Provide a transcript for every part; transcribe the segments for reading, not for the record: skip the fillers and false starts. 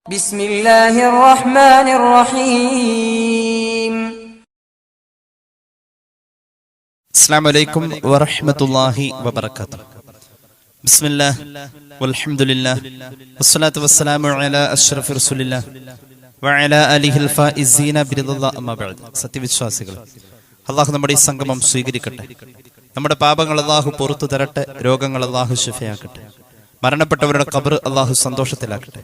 بسم الله الرحمن الرحيم. السلام عليكم ورحمة الله وبركاته. بسم الله والحمد لله والصلاة والسلام على أشرف رسول الله وعلى آله الفائزين برضا الله أما بعد. സത്യവിശ്വാസികൾ, അള്ളാഹു നമ്മുടെ ഈ സംഗമം സ്വീകരിക്കട്ടെ. നമ്മുടെ പാപങ്ങൾ അള്ളാഹു പുറത്തു തരട്ടെ. രോഗങ്ങൾ അള്ളാഹു ശിഫയാക്കട്ടെ. മരണപ്പെട്ടവരുടെ ഖബർ അള്ളാഹു സന്തോഷത്തിലാക്കട്ടെ.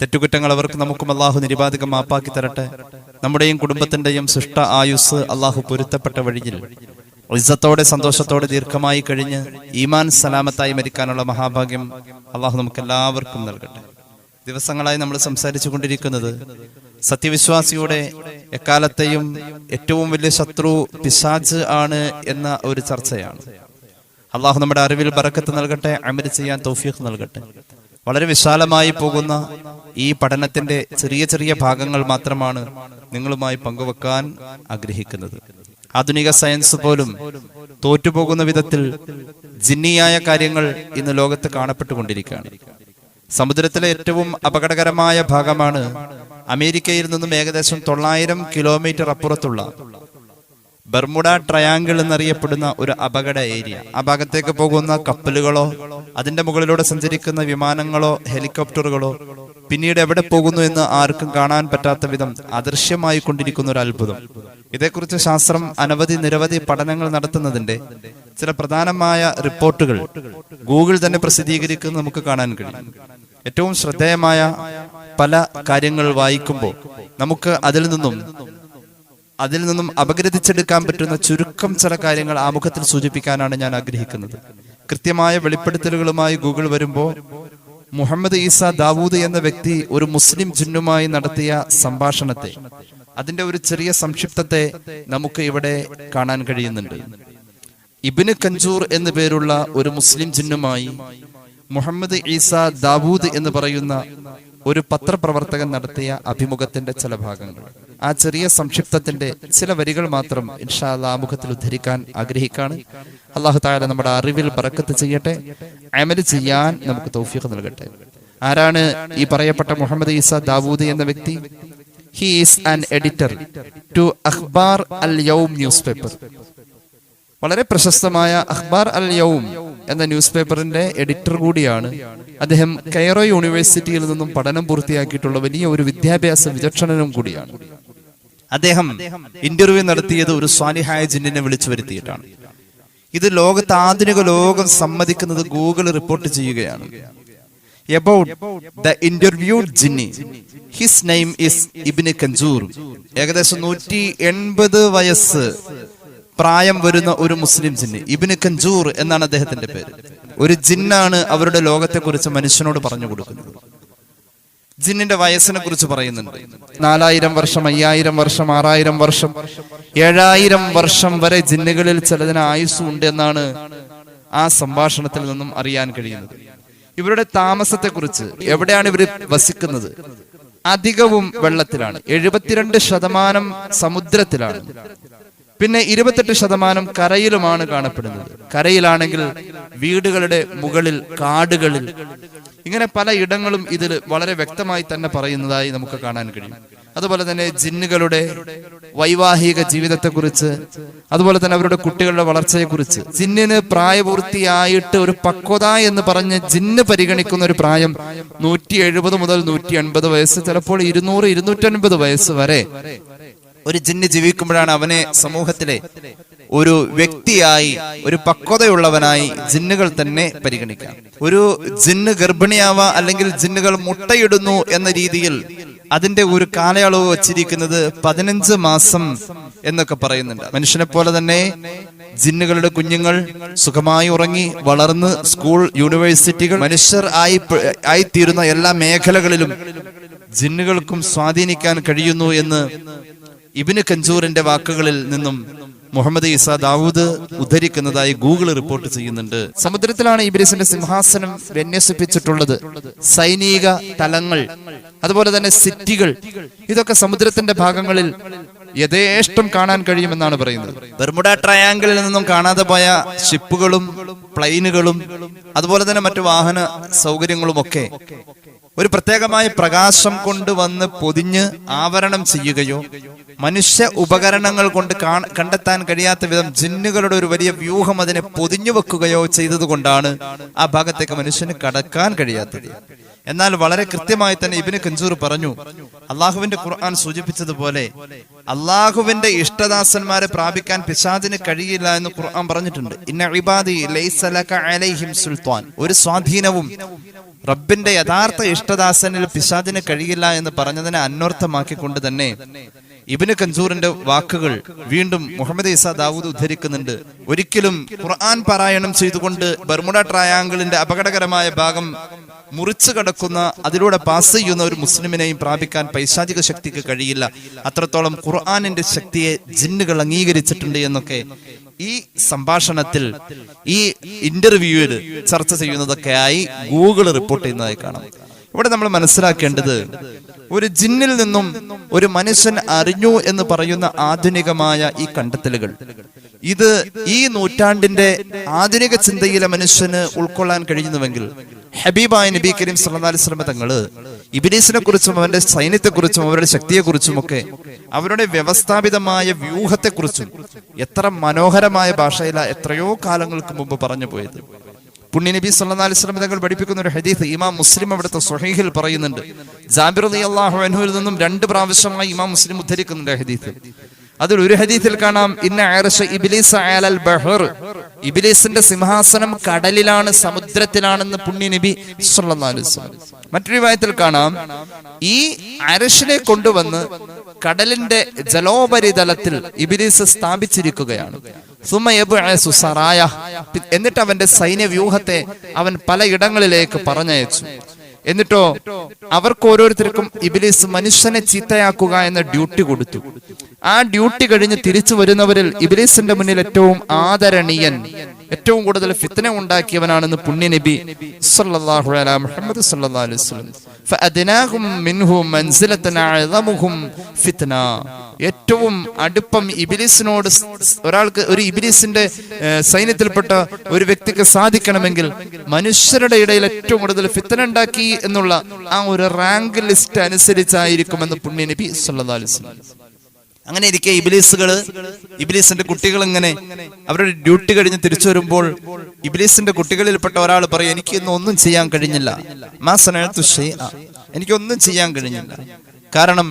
തെറ്റുകുറ്റങ്ങൾ അവർക്ക് നമുക്കും അള്ളാഹു നിരുപാധികം മാപ്പാക്കി തരട്ടെ. നമ്മുടെയും കുടുംബത്തിന്റെയും സൃഷ്ട ആയുസ് അള്ളാഹു പൊരുത്തപ്പെട്ട വഴിയിൽ ഇസ്സത്തോടെ സന്തോഷത്തോടെ ദീർഘമായി കഴിഞ്ഞ് ഈമാൻ സലാമത്തായി മരിക്കാനുള്ള മഹാഭാഗ്യം അള്ളാഹു നമുക്ക് എല്ലാവർക്കും നൽകട്ടെ. ദിവസങ്ങളായി നമ്മൾ സംസാരിച്ചു കൊണ്ടിരിക്കുന്നത് സത്യവിശ്വാസിയുടെ എക്കാലത്തെയും ഏറ്റവും വലിയ ശത്രു പിശാച് ആണ് എന്ന ഒരു ചർച്ചയാണ്. അള്ളാഹു നമ്മുടെ അറിവിൽ ബറക്കത്ത് നൽകട്ടെ, അമൽ ചെയ്യാൻ തൗഫീഖ് നൽകട്ടെ. വളരെ വിശാലമായി പോകുന്ന ഈ പഠനത്തിന്റെ ചെറിയ ചെറിയ ഭാഗങ്ങൾ മാത്രമാണ് നിങ്ങളുമായി പങ്കുവെക്കാൻ ആഗ്രഹിക്കുന്നത്. ആധുനിക സയൻസ് പോലും തോറ്റുപോകുന്ന വിധത്തിൽ ജിന്നിയായ കാര്യങ്ങൾ ഇന്ന് ലോകത്ത് കാണപ്പെട്ടുകൊണ്ടിരിക്കുകയാണ്. സമുദ്രത്തിലെ ഏറ്റവും അപകടകരമായ ഭാഗമാണ് അമേരിക്കയിൽ നിന്നും ഏകദേശം 900 കിലോമീറ്റർ അപ്പുറത്തുള്ള ബർമുഡ ട്രയാങ്കിൾ എന്നറിയപ്പെടുന്ന ഒരു അപകട ഏരിയ. ആ ഭാഗത്തേക്ക് പോകുന്ന കപ്പലുകളോ അതിന്റെ മുകളിലൂടെ സഞ്ചരിക്കുന്ന വിമാനങ്ങളോ ഹെലികോപ്റ്ററുകളോ പിന്നീട് എവിടെ പോകുന്നു എന്ന് ആർക്കും കാണാൻ പറ്റാത്ത വിധം അദൃശ്യമായി കൊണ്ടിരിക്കുന്ന ഒരു അത്ഭുതം. ഇതേക്കുറിച്ച് ശാസ്ത്രം നിരവധി പഠനങ്ങൾ നടത്തുന്നതിന്റെ ചില പ്രധാനമായ റിപ്പോർട്ടുകൾ ഗൂഗിൾ തന്നെ പ്രസിദ്ധീകരിക്കുന്നത് നമുക്ക് കാണാൻ കഴിയും. ഏറ്റവും ശ്രദ്ധേയമായ പല കാര്യങ്ങൾ വായിക്കുമ്പോൾ നമുക്ക് അതിൽ നിന്നും അപഗ്രഥിച്ചെടുക്കാൻ പറ്റുന്ന ചുരുക്കം ചില കാര്യങ്ങൾ ആമുഖത്തിൽ സൂചിപ്പിക്കാനാണ് ഞാൻ ആഗ്രഹിക്കുന്നത്. കൃത്യമായ വെളിപ്പെടുത്തലുകളുമായി ഗൂഗിൾ വരുമ്പോൾ മുഹമ്മദ് ഈസ ദാവൂദ് എന്ന വ്യക്തി ഒരു മുസ്ലിം ജിന്നുമായി നടത്തിയ സംഭാഷണത്തെ, അതിന്റെ ഒരു ചെറിയ സംക്ഷിപ്തത്തെ നമുക്ക് ഇവിടെ കാണാൻ കഴിയുന്നുണ്ട്. ഇബ്നു കഞ്ചൂർ എന്നു പേരുള്ള ഒരു മുസ്ലിം ജിന്നുമായി മുഹമ്മദ് ഈസ ദാവൂദ് എന്ന് പറയുന്ന ഒരു പത്രപ്രവർത്തകൻ നടത്തിയ അഭിമുഖത്തിന്റെ ചില ഭാഗങ്ങൾ, ആ ചെറിയ സംക്ഷിപ്തത്തിന്റെ ചില വരികൾ മാത്രം ഇൻഷാ അല്ലാഹ് ആമുഖത്തിൽ ഉദ്ധരിക്കാൻ ആഗ്രഹിക്കാണ്. അല്ലാഹു തആല നമ്മുടെ അറിവിൽ ബറക്കത്ത് ചെയ്യട്ടെ, അമൽ ചെയ്യാൻ നമുക്ക് തൗഫീഖ് നൽകട്ടെ. ആരാണ് ഈ പറയപ്പെട്ട മുഹമ്മദ് ഈസ ദാവൂദ് എന്ന വ്യക്തി? He is an editor to Akhbar al Yaum news paper. വളരെ പ്രശസ്തമായ അഖ്ബാർ അൽ യൗം എന്ന ന്യൂസ് പേപ്പറിന്റെ എഡിറ്റർ കൂടിയാണ് അദ്ദേഹം. കൈറോ യൂണിവേഴ്സിറ്റിയിൽ നിന്നും പഠനം പൂർത്തിയാക്കിയിട്ടുള്ള വലിയ ഒരു വിദ്യാഭ്യാസ വിചക്ഷണനും കൂടിയാണ്. അദ്ദേഹം ഇന്റർവ്യൂ നടത്തിയത് ഒരു സ്വാലിഹായ ജിന്നിനെ വിളിച്ചു വരുത്തിയിട്ടാണ്. ഇത് ലോകത്ത് ആധുനിക ലോകം സമ്മതിക്കുന്നത് ഗൂഗിൾ റിപ്പോർട്ട് ചെയ്യുകയാണ്. About the interviewed jinni, his name is ഇബ്നു കഞ്ചൂർ. ഏകദേശം 180 വയസ്സ് പ്രായം വരുന്ന ഒരു മുസ്ലിം ജിന്ന്, ഇബ്നു കഞ്ചൂർ എന്നാണ് അദ്ദേഹത്തിന്റെ പേര്. ഒരു ജിന്നാണ് അവരുടെ ലോകത്തെ കുറിച്ച് മനുഷ്യനോട് പറഞ്ഞു കൊടുക്കുന്നത്. ജിന്നിന്റെ വയസ്സിനെ കുറിച്ച് പറയുന്നുണ്ട്. 4000 വർഷം, 5000 വർഷം, 6000 വർഷം, 7000 വർഷം വരെ ജിന്നുകളിൽ ചിലതിന് ആയുസ് ഉണ്ട് എന്നാണ് ആ സംഭാഷണത്തിൽ നിന്നും അറിയാൻ കഴിയുന്നത്. ഇവരുടെ താമസത്തെ കുറിച്ച്, എവിടെയാണ് ഇവർ വസിക്കുന്നത്? അധികവും വെള്ളത്തിലാണ്. 72% സമുദ്രത്തിലാണ്. പിന്നെ 28% കരയിലുമാണ് കാണപ്പെടുന്നത്. കരയിലാണെങ്കിൽ വീടുകളുടെ മുകളിൽ, കാടുകളിൽ, ഇങ്ങനെ പല ഇടങ്ങളും ഇതിൽ വളരെ വ്യക്തമായി തന്നെ പറയുന്നതായി നമുക്ക് കാണാൻ കഴിയും. അതുപോലെ തന്നെ ജിന്നുകളുടെ വൈവാഹിക ജീവിതത്തെക്കുറിച്ച്, അതുപോലെ തന്നെ അവരുടെ കുട്ടികളുടെ വളർച്ചയെക്കുറിച്ച്, ജിന്നിന് പ്രായപൂർത്തിയായിട്ട് ഒരു പക്വത എന്ന് പറഞ്ഞ് ജിന്ന് പരിഗണിക്കുന്ന ഒരു പ്രായം 170 മുതൽ 180 വയസ്സ്, ചിലപ്പോൾ 200, 250 വയസ്സ് വരെ ഒരു ജിന്ന് ജീവിക്കുമ്പോഴാണ് അവനെ സമൂഹത്തിലെ ഒരു വ്യക്തിയായി, ഒരു പക്വതയുള്ളവനായി ജിന്നുകൾ തന്നെ പരിഗണിക്കാം. ഒരു ജിന്ന് ഗർഭിണിയാവാ അല്ലെങ്കിൽ ജിന്നുകൾ മുട്ടയിടുന്നു എന്ന രീതിയിൽ അതിന്റെ ഒരു കാലയളവ് വച്ചിരിക്കുന്നത് 15 മാസം എന്നൊക്കെ പറയുന്നുണ്ട്. മനുഷ്യനെ പോലെ തന്നെ ജിന്നുകളുടെ കുഞ്ഞുങ്ങൾ സുഖമായി ഉറങ്ങി വളർന്ന് സ്കൂൾ, യൂണിവേഴ്സിറ്റികൾ, മനുഷ്യർ ആയിത്തീരുന്ന എല്ലാ മേഖലകളിലും ജിന്നുകൾക്കും സ്വാധീനിക്കാൻ കഴിയുന്നു എന്ന് ഇബ്നു കഞ്ചൂറിന്റെ വാക്കുകളിൽ നിന്നും മുഹമ്മദ് ഈസ ദാവൂദ് ഉദ്ധരിക്കുന്നതായി ഗൂഗിൾ റിപ്പോർട്ട് ചെയ്യുന്നുണ്ട്. സമുദ്രത്തിലാണ് ഇബ്ലീസിന്റെ സിംഹാസനം വിന്യസിപ്പിച്ചിട്ടുള്ളത്. സൈനിക തലങ്ങൾ, അതുപോലെ തന്നെ സിറ്റികൾ, ഇതൊക്കെ സമുദ്രത്തിന്റെ ഭാഗങ്ങളിൽ യഥേഷ്ടം കാണാൻ കഴിയുമെന്നാണ് പറയുന്നത്. ബർമുഡ ട്രയാങ്കിളിൽ നിന്നും കാണാതെ പോയ ഷിപ്പുകളും പ്ലെയിനുകളും അതുപോലെ തന്നെ മറ്റു വാഹന സൗകര്യങ്ങളുമൊക്കെ ഒരു പ്രത്യേകമായ പ്രകാശം കൊണ്ടുവന്ന് പൊതിഞ്ഞ് ആവരണം ചെയ്യുകയോ മനുഷ്യ ഉപകരണങ്ങൾ കൊണ്ട് കണ്ടെത്താൻ കഴിയാത്ത വിധം ജിന്നുകളുടെ ഒരു വലിയ വ്യൂഹം അതിനെ പൊതിഞ്ഞു വെക്കുകയോ ചെയ്തതുകൊണ്ടാണ് ആ ഭാഗത്തേക്ക് മനുഷ്യന് കടക്കാൻ കഴിയാത്തത്. എന്നാൽ വളരെ കൃത്യമായി തന്നെ ഇബ്നു കൻസൂർ പറഞ്ഞു, അള്ളാഹുവിന്റെ ഖുർആൻ സൂചിപ്പിച്ചതുപോലെ അള്ളാഹുവിന്റെ ഇഷ്ടദാസന്മാരെ പ്രാപിക്കാൻ പിശാചിന് കഴിയില്ല എന്ന് ഖുർആൻ പറഞ്ഞിട്ടുണ്ട്. ഇന്ന ഇബാദി ലൈസ ലക അലൈഹിം സുൽത്താൻ. ഒരു സ്വാധീനവും റബ്ബിന്റെ യഥാർത്ഥ ഇഷ്ടദാസനിൽ പിശാചിന് കഴിയില്ല എന്ന് പറഞ്ഞതിനെ അന്വർത്ഥമാക്കിക്കൊണ്ട് തന്നെ ഇബ്നു കൻസൂറിന്റെ വാക്കുകൾ വീണ്ടും മുഹമ്മദ് ഈസാ ദാവൂദ് ഉദ്ധരിക്കുന്നുണ്ട്. ഒരിക്കലും ഖുർആൻ പാരായണം ചെയ്തുകൊണ്ട് ബർമുഡ ട്രയാങ്കിളിന്റെ അപകടകരമായ ഭാഗം മുറിച്ചു കടക്കുന്ന, അതിലൂടെ പാസ് ചെയ്യുന്ന ഒരു മുസ്ലിമിനെയും പ്രാപിക്കാൻ പൈശാചിക ശക്തിക്ക് കഴിയില്ല. അത്രത്തോളം ഖുർആനിന്റെ ശക്തിയെ ജിന്നുകൾ അംഗീകരിച്ചിട്ടുണ്ട് എന്നൊക്കെ ഈ സംഭാഷണത്തിൽ, ഈ ഇന്റർവ്യൂവിൽ ചർച്ച ചെയ്യുന്നതൊക്കെയായി ഗൂഗിൾ റിപ്പോർട്ട് ചെയ്യുന്നതായി കാണാം. ഇവിടെ നമ്മൾ മനസ്സിലാക്കേണ്ടത്, ഒരു ജിന്നിൽ നിന്നും ഒരു മനുഷ്യൻ അറിഞ്ഞു എന്ന് പറയുന്ന ആധുനികമായ ഈ കണ്ടെത്തലുകൾ, ഇത് ഈ നൂറ്റാണ്ടിന്റെ ആധുനിക ചിന്തയിലെ മനുഷ്യന് ഉൾക്കൊള്ളാൻ കഴിയുന്നുവെങ്കിൽ ഹബീബായ നബി കരീം സല്ലല്ലാഹു അലൈഹി വസല്ലം തങ്ങള് ഇബ്ലീസിനെ കുറിച്ചും അവന്റെ സൈന്യത്തെക്കുറിച്ചും അവരുടെ ശക്തിയെക്കുറിച്ചും ഒക്കെ അവരുടെ വ്യവസ്ഥാപിതമായ വ്യൂഹത്തെക്കുറിച്ചും എത്ര മനോഹരമായ ഭാഷയില എത്രയോ കാലങ്ങൾക്ക് മുമ്പ് പറഞ്ഞു പോയത്. പുണ്യ നബി സല്ലല്ലാഹു അലൈഹി വസല്ലം തങ്ങൾ പഠിപ്പിക്കുന്ന ഒരു ഹദീസ് ഇമാം മുസ്ലിം അവിടുത്തെ സ്വഹീഹിൽ പറയുന്നുണ്ട്. ജാബിർ റളിയല്ലാഹു അൻഹുവിൽ നിന്നും 2 പ്രാവശ്യമായി ഇമാം മുസ്ലിം ഉദ്ധരിക്കുന്നുണ്ട് ഹദീസ്. അതിൽ ഒരു ഹദീസിൽ കാണാം, ഇന്ന അർശ ഇബ്ലീസ അലൽ ബഹർ, ഇബ്ലീസിന്റെ സിംഹാസനം കടലിലാണ്, സമുദ്രത്തിലാണെന്ന് പുണ്യ നബി സല്ലല്ലാഹു അലൈഹി വസല്ലം. മറ്റൊരു റിവായത്തിൽ കാണാം, ഈ അർശിനെ കൊണ്ടുവന്ന് കടലിന്റെ ജലോപരിതലത്തിൽ ഇബ്ലീസ് സ്ഥാപിച്ചിരിക്കുകയാണ്. എന്നിട്ട് അവന്റെ സൈന്യ വ്യൂഹത്തെ അവൻ പലയിടങ്ങളിലേക്ക് പറഞ്ഞയച്ചു. എന്നിട്ടോ അവർക്ക് ഓരോരുത്തർക്കും ഇബ്ലീസ് മനുഷ്യനെ ചീത്തയാക്കുക എന്ന ഡ്യൂട്ടി കൊടുത്തു. ആ ഡ്യൂട്ടി കഴിഞ്ഞ് തിരിച്ചു വരുന്നവരിൽ ഇബ്ലീസിന്റെ മുന്നിൽ ഏറ്റവും ആദരണീയൻ, ഏറ്റവും കൂടുതൽ ഫിത്ന ഉണ്ടാക്കിയവനാണെന്ന് പുണ്യ നബി സല്ലല്ലാഹു അലൈഹി മുഹമ്മദ് സല്ലല്ലാഹു അലൈഹി വസല്ലം. ഫഅദ്നാഹും മിൻഹു മൻസിലതൻ അഅ്ളമുഹും ഫിത്ന. ഏറ്റവും അടുപ്പം ഇബ്ലീസിനോട് ഒരാൾക്ക്, ഒരു ഇബ്ലീസിന്റെ സൈന്യത്തിൽപ്പെട്ട ഒരു വ്യക്തിക്ക് സാധിക്കണമെങ്കിൽ മനുഷ്യരുടെ ഇടയിൽ ഏറ്റവും കൂടുതൽ ഫിത്ന ഉണ്ടാക്കി എന്നുള്ള ആ ഒരു റാങ്ക് ലിസ്റ്റ് അനുസരിച്ചായിരിക്കുമെന്ന് പുണ്യ നബി സല്ലല്ലാഹു അലൈഹി വസല്ലം. അങ്ങനെ ഇരിക്കെ ഇബ്ലീസിന്റെ കുട്ടികൾ ഇങ്ങനെ അവരുടെ ഡ്യൂട്ടി കഴിഞ്ഞ് തിരിച്ചു വരുമ്പോൾ ഇബ്ലീസിന്റെ കുട്ടികളിൽപ്പെട്ട ഒരാൾ പറയും, എനിക്ക് ഇന്ന് ഒന്നും ചെയ്യാൻ കഴിഞ്ഞില്ല, എനിക്കൊന്നും ചെയ്യാൻ കഴിഞ്ഞില്ല. കാരണം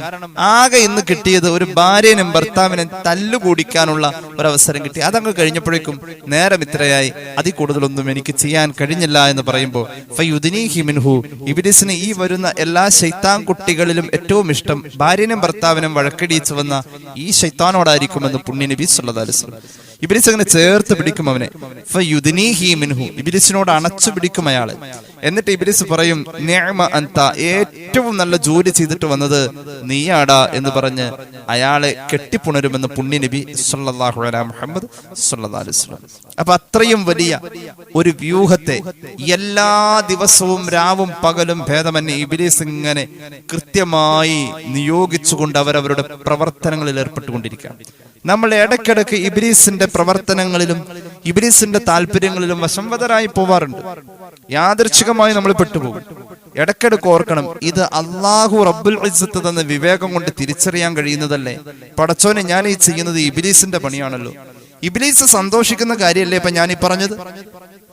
ആകെ ഇന്ന് കിട്ടിയത് ഒരു ഭാര്യനും ഭർത്താവിനും തല്ലുകൂടിക്കാനുള്ള ഒരവസരം കിട്ടി. അതങ്ങ് കഴിഞ്ഞപ്പോഴേക്കും നേരം ഇത്രയായി, അതിൽ കൂടുതലൊന്നും എനിക്ക് ചെയ്യാൻ കഴിഞ്ഞില്ല എന്ന് പറയുമ്പോൾ ഫയുദ്നീഹി മിൻഹു, ഇബ്ലീസിന് ഈ വരുന്ന എല്ലാ ശൈത്താൻ കുട്ടികളിലും ഏറ്റവും ഇഷ്ടം ഭാര്യനും ഭർത്താവിനും വഴക്കടിച്ചു വന്ന ഈ ശൈത്താനോടായിരിക്കുമെന്ന് പുണ്യ നബി സല്ലല്ലാഹു അലൈഹി വസല്ലം. ഇബ്ലീസ് അങ്ങനെ ചേർത്ത് പിടിക്കും അവനെ. ഫയുദ്നീഹി മിൻഹു, ഇബ്ലീസിനോട് അണച്ചു പിടിക്കും അയാളെ. എന്നിട്ട് ഇബ്ലീസ് പറയും, നിഅമ അൻത, ഏറ്റവും നല്ല ജോലി ചെയ്തിട്ട് വന്നത് നീയാടാ എന്ന് പറഞ്ഞ് അയാളെ കെട്ടിപ്പുണരുമെന്ന് പുണ്യ നബി സല്ലല്ലാഹു അലൈഹി മുഹമ്മദ് സല്ലല്ലാഹു അലൈഹി വസല്ലം. അപ്പൊ അത്രയും വലിയ ഒരു വ്യൂഹത്തെ എല്ലാ ദിവസവും രാവും പകലും ഭേദമന്യേ ഇബ്ലീസ് ഇങ്ങനെ കൃത്യമായി നിയോഗിച്ചുകൊണ്ട് അവരവരുടെ പ്രവർത്തനങ്ങളിൽ ഏർപ്പെട്ടുകൊണ്ടിരിക്കുകയാണ്. നമ്മൾ ഇടയ്ക്കിടയ്ക്ക് ഇബ്ലീസിന്റെ പ്രവർത്തനങ്ങളിലും ഇബ്ലീസിന്റെ താല്പര്യങ്ങളിലും വശംവദരായി പോവാറുണ്ട്. യാദൃച്ഛികമായി നമ്മൾ പെട്ടുപോകും. ഇടയ്ക്കിടയ്ക്ക് ഓർക്കണം, ഇത് അള്ളാഹു റബ്ബുൽ ഇസ്സത്ത് തന്ന വിവേകം കൊണ്ട് തിരിച്ചറിയാൻ കഴിയുന്നതല്ലേ. പടച്ചോനെ, ഞാൻ ഈ ചെയ്യുന്നത് ഇബ്ലീസിന്റെ പണിയാണല്ലോ, ഇബ്ലീസ് സന്തോഷിക്കുന്ന കാര്യമല്ലേ ഇപ്പൊ ഞാൻ ഈ പറഞ്ഞത്.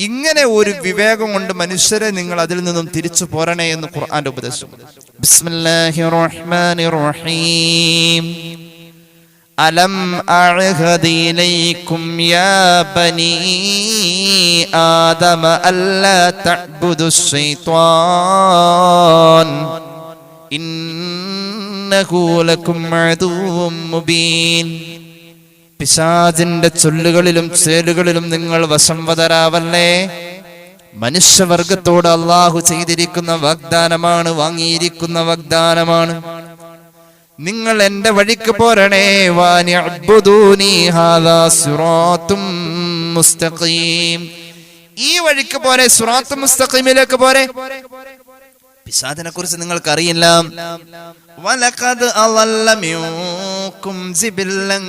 ഇങ്ങനെ ഒരു വിവേകം കൊണ്ട് മനുഷ്യരെ നിങ്ങൾ അതിൽ നിന്നും തിരിച്ചു പോരണേ എന്ന് ഖുർആന്റെ ഉപദേശം. ബിസ്മില്ലാഹിർ റഹ്മാനിർ റഹീം. അലം അഅ്ഹദ് ഇലൈക്കും യാ ബനീ ആദമ അല്ലാ തഅ്ബുദുശ് ശൈത്വാൻ ഇന്നഹു ലക്കും അദുവ്വും മുബീൻ. പിശാചിന്റെ ചൊല്ലുകളിലും ചേലുകളിലും നിങ്ങൾ വശംവദരാവല്ലേ. മനുഷ്യവർഗത്തോട് അല്ലാഹു ചെയ്തിരിക്കുന്ന വാഗ്ദാനമാണ്, വാങ്ങിയിരിക്കുന്ന വാഗ്ദാനമാണ്. നിങ്ങൾ എന്റെ വഴിക്ക് പോരണേ. വനിഅബ്ദൂനി ഹാദാ സിറാത്തും മുസ്തഖീം, ഈ വഴിക്ക് പോരെ, സിറാത്തും മുസ്തഖീമിലേക്ക് പോരെ. പിശാചിനെ കുറിച്ച് നിങ്ങൾക്ക് അറിയില്ല. വലഖദ് അളല്ല മിൻകും ജിബില്ലൻ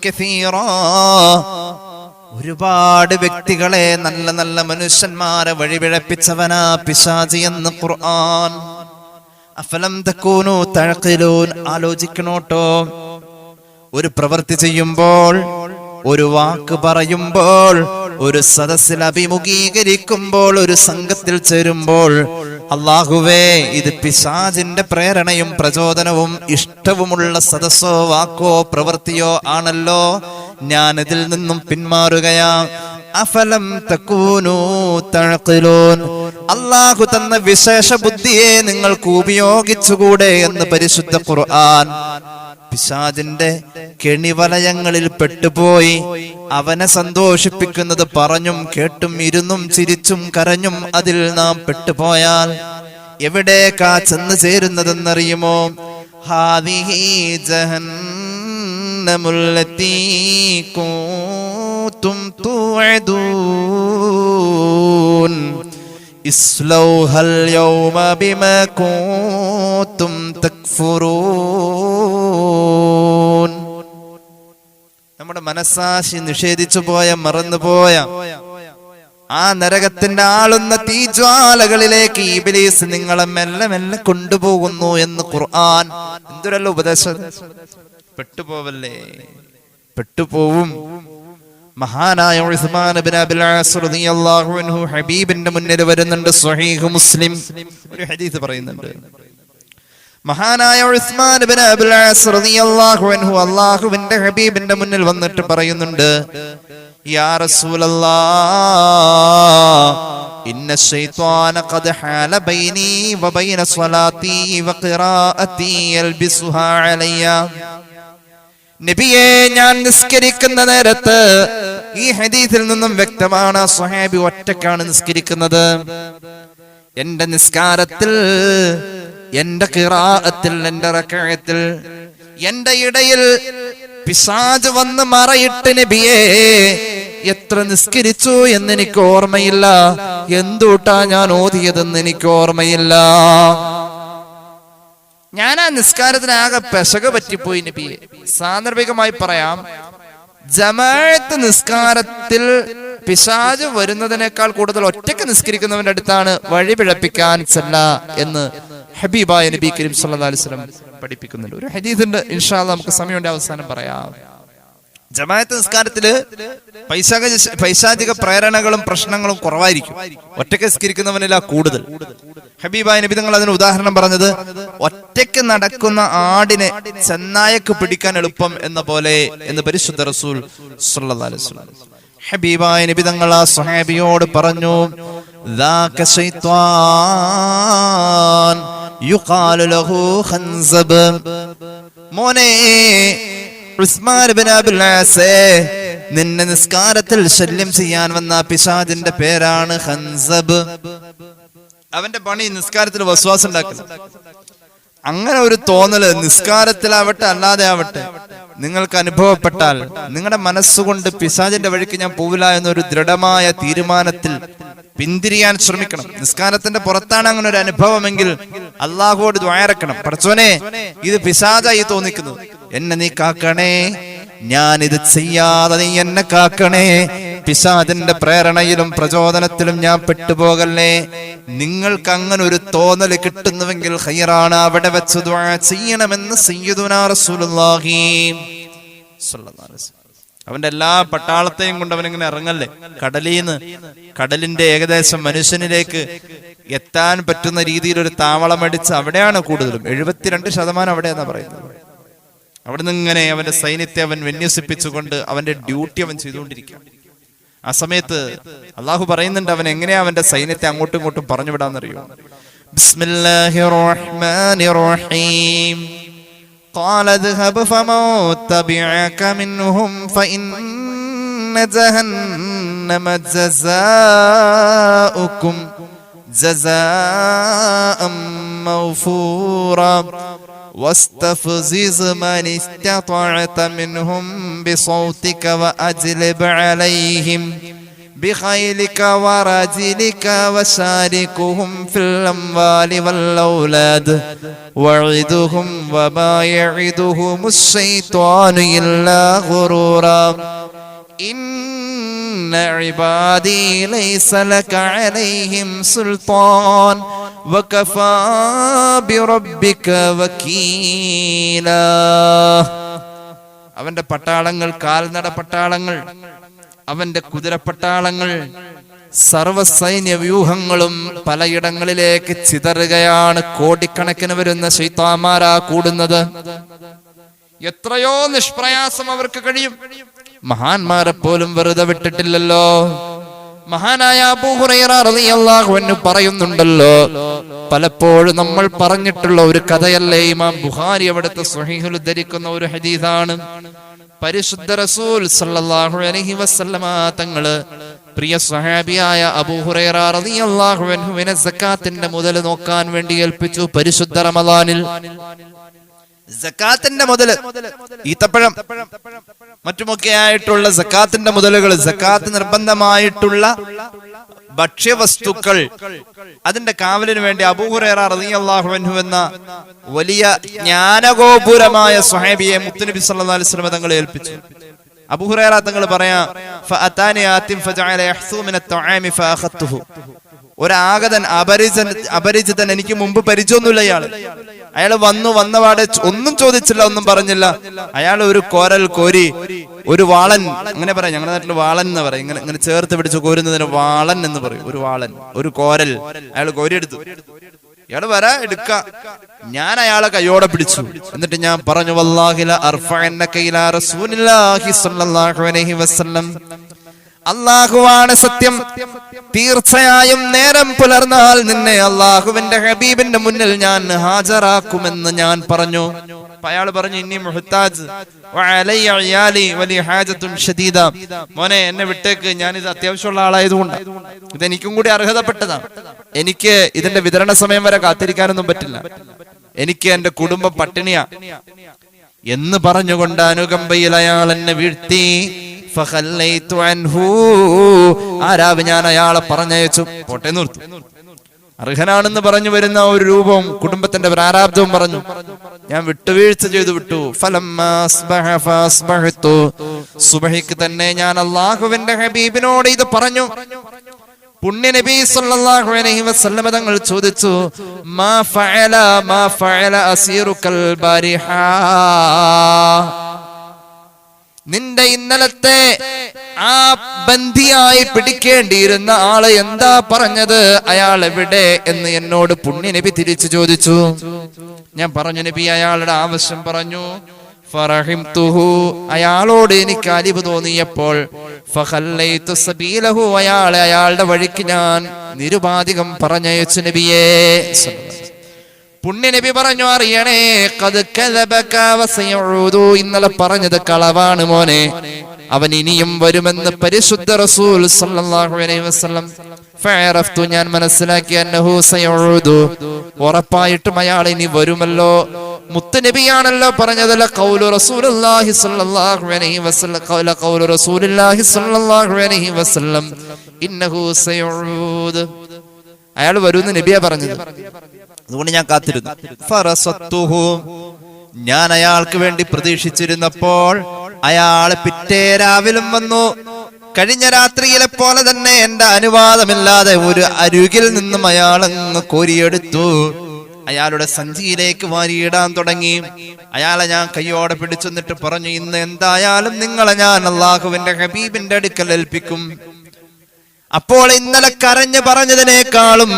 കസീറാ, ഒരുപാട് വ്യക്തികളെ, നല്ല നല്ല മനുഷ്യന്മാരെ വഴിപിഴപ്പിച്ചവനാ പിശാചി എന്ന് ഖുർആൻ. അഫലം തകൂനു തഅഖിലൂൻ, ആലോചിക്കണോട്ടോ. ഒരു പ്രവൃത്തി ചെയ്യുമ്പോൾ, ഒരു വാക്ക് പറയുമ്പോൾ, ഒരു സദസ്സിൽ അഭിമുഖീകരിക്കുമ്പോൾ, ഒരു സംഘത്തിൽ ചേരുമ്പോൾ, അല്ലാഹുവേ ഇത് പിശാചിന്റെ പ്രേരണയും പ്രചോദനവും ഇഷ്ടവുമുള്ള സദസ്സോ വാക്കോ പ്രവൃത്തിയോ ആണല്ലോ, ഞാൻ ഇതിൽ നിന്നും പിന്മാറുകയാ. അഫലം തകൂനു തഅഖിലൂൻ, അല്ലാഹു തന്ന വിശേഷ ബുദ്ധിയെ നിങ്ങൾക്ക് ഉപയോഗിച്ചുകൂടെ എന്ന് പരിശുദ്ധ ഖുർആൻ. പിശാചിന്റെ കെണിവലയങ്ങളിൽ പെട്ടുപോയി അവനെ സന്തോഷിപ്പിക്കുന്നത് പറഞ്ഞും കേട്ടും ഇരുന്നും ചിരിച്ചും കരഞ്ഞും അതിൽ നാം പെട്ടുപോയാൽ എവിടേക്കാ ചെന്ന് ചേരുന്നതെന്നറിയുമോ? ഹാദിഹി ജഹന്നമുല്ലതീ കുൻതും തുഅദൂൻ ഇസ്ലൗഹൽ യൗമ ബിമാ കുൻതും തക്ഫുറൂൻ. നമ്മുടെ മനസ്സാക്ഷി നിഷേധിച്ചു പോയ, മറന്നുപോയ ആ നരകത്തിന്റെ ആളുന്ന തീജ്വാലകളിലേക്ക് ഇബ്ലീസ് നിങ്ങളെ മെല്ലെ മെല്ലെ കൊണ്ടുപോകുന്നു എന്ന് ഖുർആൻ. എന്തൊരല്ല ഉപദേശം! പെട്ടുപോവല്ലേ, പെട്ടുപോവും. മഹാനായ ഉസ്മാൻ ഇബ്നു അബിൽ ആസ് റളിയല്ലാഹു അൻഹു ഹബീബിന്റെ മുന്നിൽ വരുന്നുണ്ട്. സ്വഹീഹ് മുസ്ലിം ഒരു ഹദീസ് പറയുന്നുണ്ട്. മഹാനായ ഉസ്മാൻ ഇബ്നു അബിൽ ആസ് റളിയല്ലാഹു അൻഹു അല്ലാഹുവിന്റെ ഹബീബിന്റെ മുന്നിൽ വന്നിട്ട് പറയുന്നുണ്ട്, യാ റസൂലല്ലാഹ് ഇന്ന ശൈത്വാന ഖദ് ഹാല ബൈനി വബൈന സ്വലാത്തി വഖിറാഅതി യൽബിസുഹാ അലയ്യ. നബിയെ, ഞാൻ നിസ്കരിക്കുന്ന നേരത്ത്, ഈ ഹദീസിൽ നിന്നും വ്യക്തമാണ് സ്വഹാബി ഒറ്റക്കാണ് നിസ്കരിക്കുന്നത്. എന്റെ നിസ്കാരത്തിൽ, എന്റെ ഖിറാഅത്തിൽ, എന്റെ റക്അത്തിൽ, എന്റെ ഇടയിൽ പിശാച് വന്ന് മറയിട്ട് നബിയെ എത്ര നിസ്കരിച്ചു എന്നെനിക്ക് ഓർമ്മയില്ല, എന്തുട്ടാ ഞാൻ ഓതിയതെന്ന് എനിക്ക് ഓർമ്മയില്ല. ഞാൻ ആ നിസ്കാരത്തിനാകെ പെശക പറ്റിപ്പോയി നബിയെ. സാന്ദർഭികമായി പറയാം, ജമാഅത്ത് നിസ്കാരത്തിൽ പിശാച് വരുന്നതിനേക്കാൾ കൂടുതൽ ഒറ്റയ്ക്ക് നിസ്കരിക്കുന്നവന്റെ അടുത്താണ് വഴി പിഴപ്പിക്കാൻ ചെല്ല എന്ന് ഹബീബായ നബി കരീം സല്ലല്ലാഹു അലൈഹി വസല്ലം പഠിപ്പിക്കുന്നുണ്ട്. ഒരു ഹദീസുണ്ട്, ഇൻഷാ അല്ലാഹ് നമുക്ക് സമയമുണ്ട് അവസാനം പറയാം. ജമാഅത്ത് നിസ്കാരത്തില് പൈശാചിക പ്രേരണകളും പ്രശ്നങ്ങളും കുറവായിരിക്കും, ഒറ്റയ്ക്ക് നിസ്കരിക്കുന്നവനിലാ കൂടുതൽ. ഹബീബായ നബി തങ്ങൾ അതിന് ഉദാഹരണം പറഞ്ഞത്, ഒറ്റയ്ക്ക് നടക്കുന്ന ആടിനെ ചെന്നായക്ക് പിടിക്കാൻ എളുപ്പം എന്ന പോലെ എന്ന് പരിശുദ്ധ റസൂൽ സല്ലല്ലാഹു അലൈഹി വസല്ലം. ഹബീബായ നബി തങ്ങൾ ആ സ്വഹാബിയോട് പറഞ്ഞു, ദാക ശൈത്വാൻ യുഖാലു ലഹു ഖൻസബ്. മോനെ ഉസ്മാൻ ഇബ്നു അബിൽ ആസ്, നിന്നെ നിസ്കാരത്തിൽ ശല്യം ചെയ്യാൻ വന്ന പിശാചിന്റെ പേരാണ് ഖൻസബ്. അവന്റെ പണി നിസ്കാരത്തിൽ വസ്വാസ് ഉണ്ടാക്കൽ. അങ്ങനെ ഒരു തോന്നല് നിസ്കാരത്തിലാവട്ടെ അല്ലാതെ ആവട്ടെ നിങ്ങൾക്ക് അനുഭവപ്പെട്ടാൽ, നിങ്ങളുടെ മനസ്സുകൊണ്ട് പിശാചിന്റെ വഴിക്ക് ഞാൻ പോവില്ല എന്നൊരു ദൃഢമായ തീരുമാനത്തിൽ പിന്തിരിയാൻ ശ്രമിക്കണം. നിസ്കാരത്തിന്റെ പുറത്താണ് അങ്ങനെ ഒരു അനുഭവമെങ്കിൽ അള്ളാഹുവോട് ദുആയിരക്കണം, പടച്ചോനെ ഇത് പിശാചായി തോന്നിക്കുന്നു, എന്നെ നീ കാക്കണേ, ഞാൻ ഇത് ചെയ്യാതെ നീ എന്നെ കാക്കണേ, പിശാചിന്റെ പ്രേരണയിലും പ്രചോദനത്തിലും ഞാൻ പെട്ടുപോകല്ലേ. നിങ്ങൾക്ക് അങ്ങനെ ഒരു തോന്നല് കിട്ടുന്നുവെങ്കിൽ ഖൈറാണ്, അവിടെ വെച്ച് ദുആ ചെയ്യണമെന്ന് സയ്യിദുനാ റസൂലുള്ളാഹി സ്വല്ലല്ലാഹു അലൈഹി വസല്ലം. അവന്റെ എല്ലാ പട്ടാളത്തെയും കൊണ്ട് അവനിങ്ങനെ ഇറങ്ങല്ലേ കടലീന്ന്. കടലിന്റെ ഏകദേശം മനുഷ്യനിലേക്ക് എത്താൻ പറ്റുന്ന രീതിയിൽ ഒരു താവളം അടിച്ച് അവിടെയാണ് കൂടുതലും, 72% അവിടെയാണെന്നാ പറയുന്നത്. അവിടെ നിന്ന് ഇങ്ങനെ അവന്റെ സൈന്യത്തെ അവൻ വിന്യസിപ്പിച്ചുകൊണ്ട് അവന്റെ ഡ്യൂട്ടി അവൻ ചെയ്തുകൊണ്ടിരിക്കുക. ആ സമയത്ത് അള്ളാഹു പറയുന്നുണ്ട് അവൻ എങ്ങനെയാ അവന്റെ സൈന്യത്തെ അങ്ങോട്ടും ഇങ്ങോട്ടും പറഞ്ഞു വിടാന്നറിയോ? ബിസ്മില്ലാഹിർ റഹ്മാനിർ റഹീം. قال اذهب فمن تبعك منهم فإن جهنم جزاؤكم جزاء موفورا واستفزز من استطعت منهم بصوتك وأجلب عليهم بخيلك ورجلك وشاركهم في الأموال والأولاد وعدهم وما يعدهم الشيطان إلا غرورا إن عبادي ليس لك عليهم سلطان വകഫാ ബിറബ്ബിക വകീലാ. അവന്റെ പട്ടാളങ്ങൾ, കാൽനട പട്ടാളങ്ങൾ, അവന്റെ കുതിരപ്പട്ടാളങ്ങൾ, സർവസൈന്യ വ്യൂഹങ്ങളും പലയിടങ്ങളിലേക്ക് ചിതറുകയാണ്. കോടിക്കണക്കിന് വരുന്ന ശൈത്താന്മാരാ കൂടുന്നത്. എത്രയോ നിഷ്പ്രയാസം അവർക്ക് കഴിയും. മഹാന്മാരെ പോലും വെറുതെ വിട്ടിട്ടില്ലല്ലോ. മഹാനായ അബൂ ഹുറൈറ റളിയല്ലാഹു അൻഹു പറയുന്നുണ്ടല്ലോ, പലപ്പോഴും നമ്മൾ പറഞ്ഞിട്ടുള്ള ഒരു കഥയല്ലേ, ഇമാം ബുഖാരി അവിടുത്തെ സ്വഹീഹുൽ ഉദ്ധരിക്കുന്ന ഒരു ഹദീസാണ്. പരിശുദ്ധ റസൂൽ സല്ലല്ലാഹു അലൈഹി വസല്ലമ തങ്ങള് പ്രിയ സ്വഹാബിയായ അബൂ ഹുറൈറ റളിയല്ലാഹു അൻഹുവിനെ സക്കാത്തിന്റെ മുതൽ നോക്കാൻ വേണ്ടി ഏൽപ്പിച്ചു. പരിശുദ്ധ റമദാനിൽ സക്കാത്തിന്റെ മുതല്, ഈത്തപ്പഴം മറ്റുമൊക്കെ ആയിട്ടുള്ള സക്കാത്തിന്റെ മുതലുകൾ, സക്കാത്ത് നിർബന്ധമായിട്ടുള്ള ഭക്ഷ്യവസ്തുക്കൾ, അതിന്റെ കാവലിന് വേണ്ടി അബൂ ഹുറൈറ റളിയല്ലാഹു അൻഹു എന്ന വലിയ ജ്ഞാനഗോപുരമായ സ്വഹാബിയെ മുത്തുനബി സല്ലല്ലാഹു അലൈഹി വസല്ലം തങ്ങളെ ഏൽപ്പിച്ചു. അബൂ ഹുറൈറ തങ്ങൾ പറയാ, ഫഅതാനി ആതിം ഫജഅല യഹ്സു മിന അത്'ആമി ഫഅഖത്തുഹു. ഒരാഗതൻ, അപരിചിതൻ, എനിക്ക് മുമ്പ് പരിചയമൊന്നുമില്ല. അയാൾ വന്നപാടെ ഒന്നും ചോദിച്ചില്ല, ഒന്നും പറഞ്ഞില്ല. അയാൾ ഒരു കോരൽ കോരി, ഒരു വാളൻ, അങ്ങനെ പറയാം, ഞങ്ങളുടെ നാട്ടിൽ വാളൻ എന്ന് പറയും, ഇങ്ങനെ ചേർത്ത് പിടിച്ച് കോരുന്നതിന് വാളൻ എന്ന് പറയും. ഒരു വാളൻ, ഒരു കോരൽ അയാൾ കോരിയെടുത്തു. ഇയാള് വരാ എടുക്ക. ഞാൻ അയാളെ കയ്യോടെ പിടിച്ചു. എന്നിട്ട് ഞാൻ പറഞ്ഞു, വല്ലാഹി ല അർഫഅന്നക ഇലാ റസൂലില്ലാഹി സ്വല്ലല്ലാഹു അലൈഹി വസല്ലം, അല്ലാഹുവാണ് സത്യം, തീർച്ചയായും നേരം പുലർന്നാൽ നിന്നെ അല്ലാഹുവിന്റെ ഹബീബിന്റെ മുന്നിൽ ഞാൻ ഹാജരാക്കുമെന്ന് ഞാൻ പറഞ്ഞു. അയാൾ പറഞ്ഞു, ഇന്നി മുഹ്താജ് വഅലയ്യ ഇയാലി വലിയ ഹാജത്തുൻ ഷദീദ. മോനെ, എന്നെ വിട്ടേക്ക്, ഞാൻ ഇത് അത്യാവശ്യമുള്ള ആളായതുകൊണ്ട്, ഇതെനിക്കും കൂടി അർഹതപ്പെട്ടതാണ്. എനിക്ക് ഇതിന്റെ വിതരണ സമയം വരെ കാത്തിരിക്കാനൊന്നും പറ്റില്ല. എനിക്ക് എന്റെ കുടുംബം പട്ടിണിയാ എന്ന് പറഞ്ഞുകൊണ്ട് അനുകമ്പയിൽ അയാൾ എന്നെ വീഴ്ത്തി. ആരാവ്, ഞാൻ അയാളെ പറഞ്ഞയച്ചു. പോട്ടെ, നിർത്തു. അർഹനാണെന്ന് പറഞ്ഞു വരുന്ന ഒരു രൂപവും കുടുംബത്തിന്റെ പ്രാരാബ്ദവും പറഞ്ഞു. ഞാൻ വിട്ടുവീഴ്ച ചെയ്തു വിട്ടു. സുബഹിക്ക് തന്നെ ഞാൻ അല്ലാഹുവിന്റെ ഹബീബിനോട് ഇത് പറഞ്ഞു. പുണ്യ നബി സല്ലല്ലാഹു അലൈഹി വസല്ലം തങ്ങൾ ചോദിച്ചു, മാ ഫഅല അസീറുകൽ ബാരിഹാ, നിന്റെ ഇന്നലത്തെ ആ ബന്ധിയായി പിടിക്കേണ്ടിയിരുന്ന ആള് എന്താ പറഞ്ഞത്, അയാൾ എവിടെ എന്ന് എന്നോട് പുണ്യ നബി തിരിച്ചു ചോദിച്ചു. ഞാൻ പറഞ്ഞു, നബി അയാളുടെ ആവശ്യം പറഞ്ഞു. ഫറഹിംതുഹു, അയാളോട് എനിക്ക് അലിവ് തോന്നിയപ്പോൾ ഫഖല്ലൈതു സബീലഹു, അയാളുടെ വഴിക്ക് ഞാൻ നിരുപാധികം പറഞ്ഞയച്ചു നബിയേ. പുണ്യ നബി പറഞ്ഞു, അറിയണേ, ഖദ് കദബക വസയഊദു, ഇന്നലെ പറഞ്ഞത് കളവാണ് മോനെ, അവൻ ഇനിയും വരുമെന്ന് പരിശുദ്ധ റസൂൽ സല്ലല്ലാഹു അലൈഹി വസല്ലം. ഫഅറഫ്തു, ഞാൻ മനസ്സിലാക്കി, അന്നഹു സയഊദു, ഉറപ്പായിട്ടും അയാൾ ഇനി വരുമല്ലോ. മുത്തുനബിയാണല്ലോ പറഞ്ഞത്, ഖൗലു റസൂലുള്ളാഹി സ്വല്ലല്ലാഹു അലൈഹി വസല്ലം, ഖൗലു റസൂലുള്ളാഹി സ്വല്ലല്ലാഹു അലൈഹി വസല്ലം ഇന്നഹു സയഊദ്, അയാൾ വരുമെന്ന് നബിയാ പറഞ്ഞത്. അതുകൊണ്ട് ഞാൻ കാത്തിരുന്നു. ഫറസത്തുഹു, ഞാൻ അയാൾക്ക് വേണ്ടി പ്രതീക്ഷിച്ചിരുന്നപ്പോൾ അയാൾ പിറ്റേ രാവിലും വന്നു. കഴിഞ്ഞ രാത്രിയിലെ പോലെ തന്നെ എന്റെ അനുവാദമില്ലാതെ ഒരു അരുകിൽ നിന്നും അയാൾ അങ്ങ് കോരിയെടുത്തു. അയാളുടെ സഞ്ചിയിലേക്ക് വാരിയിടാൻ തുടങ്ങി. അയാളെ ഞാൻ കയ്യോടെ പിടിച്ചെന്നിട്ട് പറഞ്ഞു, ഇന്ന് എന്തായാലും നിങ്ങളെ ഞാൻ അല്ലാഹുവിന്റെ ഹബീബിന്റെ അടുക്കൽ ഏൽപ്പിക്കും. അപ്പോൾ ഇന്നലെ കരഞ്ഞു പറഞ്ഞതിനേക്കാളും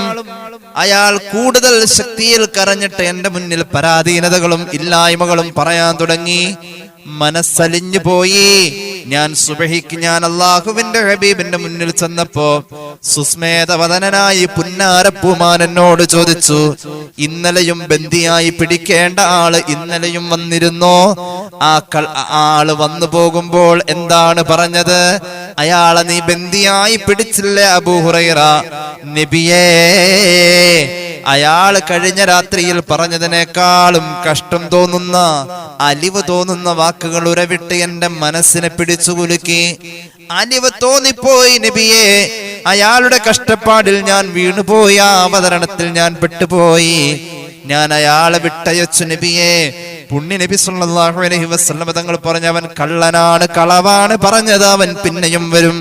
അയാൾ കൂടുതൽ ശക്തിയിൽ കരഞ്ഞിട്ട് എന്റെ മുന്നിൽ പരാധീനതകളും ഇല്ലായ്മകളും പറയാൻ തുടങ്ങി. മനസ്സലിഞ്ഞു പോയി. ഞാൻ സുബഹിക്ക് ഞാൻ അല്ലാഹുവിന്റെ ഹബീബിന്റെ മുന്നിൽ ചെന്നപ്പോ സുസ്മേധവദനായി പുന്നാരപ്പൂമാൻ എന്നോട് ചോദിച്ചു, ഇന്നലെയും ബന്ദിയായി പിടിക്കേണ്ട ആള് ഇന്നലെയും വന്നിരുന്നോ? ആള് വന്നു പോകുമ്പോൾ എന്താണ് പറഞ്ഞത്? അയാളെ നീ ബന്ദിയായി പിടിച്ചില്ലേ അബൂ ഹുറൈറ? നബിയേ, അയാള് കഴിഞ്ഞ രാത്രിയിൽ പറഞ്ഞതിനേക്കാളും കഷ്ടം തോന്നുന്ന, അലിവ് തോന്നുന്ന വാക്കുകൾ ഉരവിട്ട് എന്റെ മനസ്സിനെ പിടിച്ചു കുലുക്കി. അലിവ് തോന്നിപ്പോയി നബിയെ. അയാളുടെ കഷ്ടപ്പാടിൽ ഞാൻ വീണുപോയി. ആ അവതരണത്തിൽ ഞാൻ പെട്ടുപോയി. ഞാൻ അയാളെ വിട്ടയച്ചു നബിയെ. പുണ്യ നബി സല്ലല്ലാഹു അലൈഹി വസല്ലം തങ്ങൾ പറഞ്ഞു, അവൻ കള്ളനാണ്, കളവാണ് പറഞ്ഞത്, അവൻ പിന്നെയും വരും.